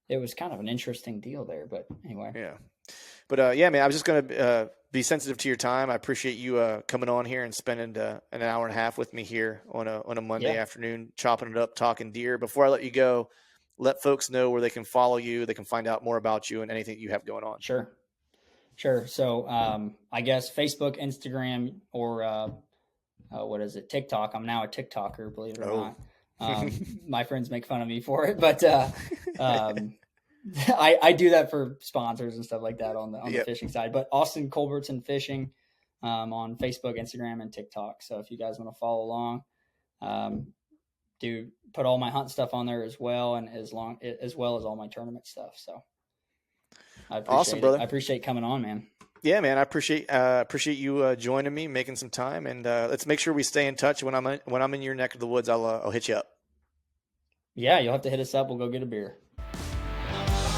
It was kind of an interesting deal there, but anyway. Yeah. But man, I was just going to be sensitive to your time. I appreciate you coming on here and spending an hour and a half with me here on a Monday afternoon, chopping it up, talking deer. Before I let you go, let folks know where they can follow you, they can find out more about you and anything you have going on. Sure. So I guess Facebook, Instagram, or what is it? TikTok. I'm now a TikToker, believe it or not. My friends make fun of me for it, but I do that for sponsors and stuff like that on the fishing side. But Austin Culbertson Fishing on Facebook, Instagram, and TikTok. So if you guys want to follow along, do put all my hunt stuff on there as well, and as well as all my tournament stuff. So I appreciate awesome, brother. I appreciate coming on, man. Yeah, man, I appreciate you joining me, making some time, and let's make sure we stay in touch. When I'm in your neck of the woods, I'll hit you up. Yeah, you'll have to hit us up. We'll go get a beer.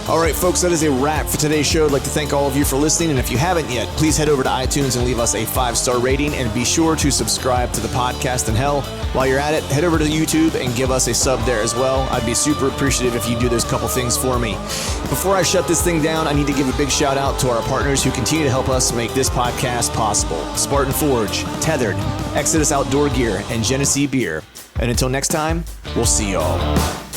All right, folks, that is a wrap for today's show. I'd like to thank all of you for listening, and if you haven't yet, please head over to iTunes and leave us a 5-star rating, and be sure to subscribe to the podcast. And hell, while you're at it, head over to YouTube and give us a sub there as well. I'd be super appreciative if you do those couple things for me. Before I shut this thing down, I need to give a big shout out to our partners who continue to help us make this podcast possible: Spartan Forge, Tethered, Exodus Outdoor Gear, and Genesee Beer. And until next time, we'll see y'all.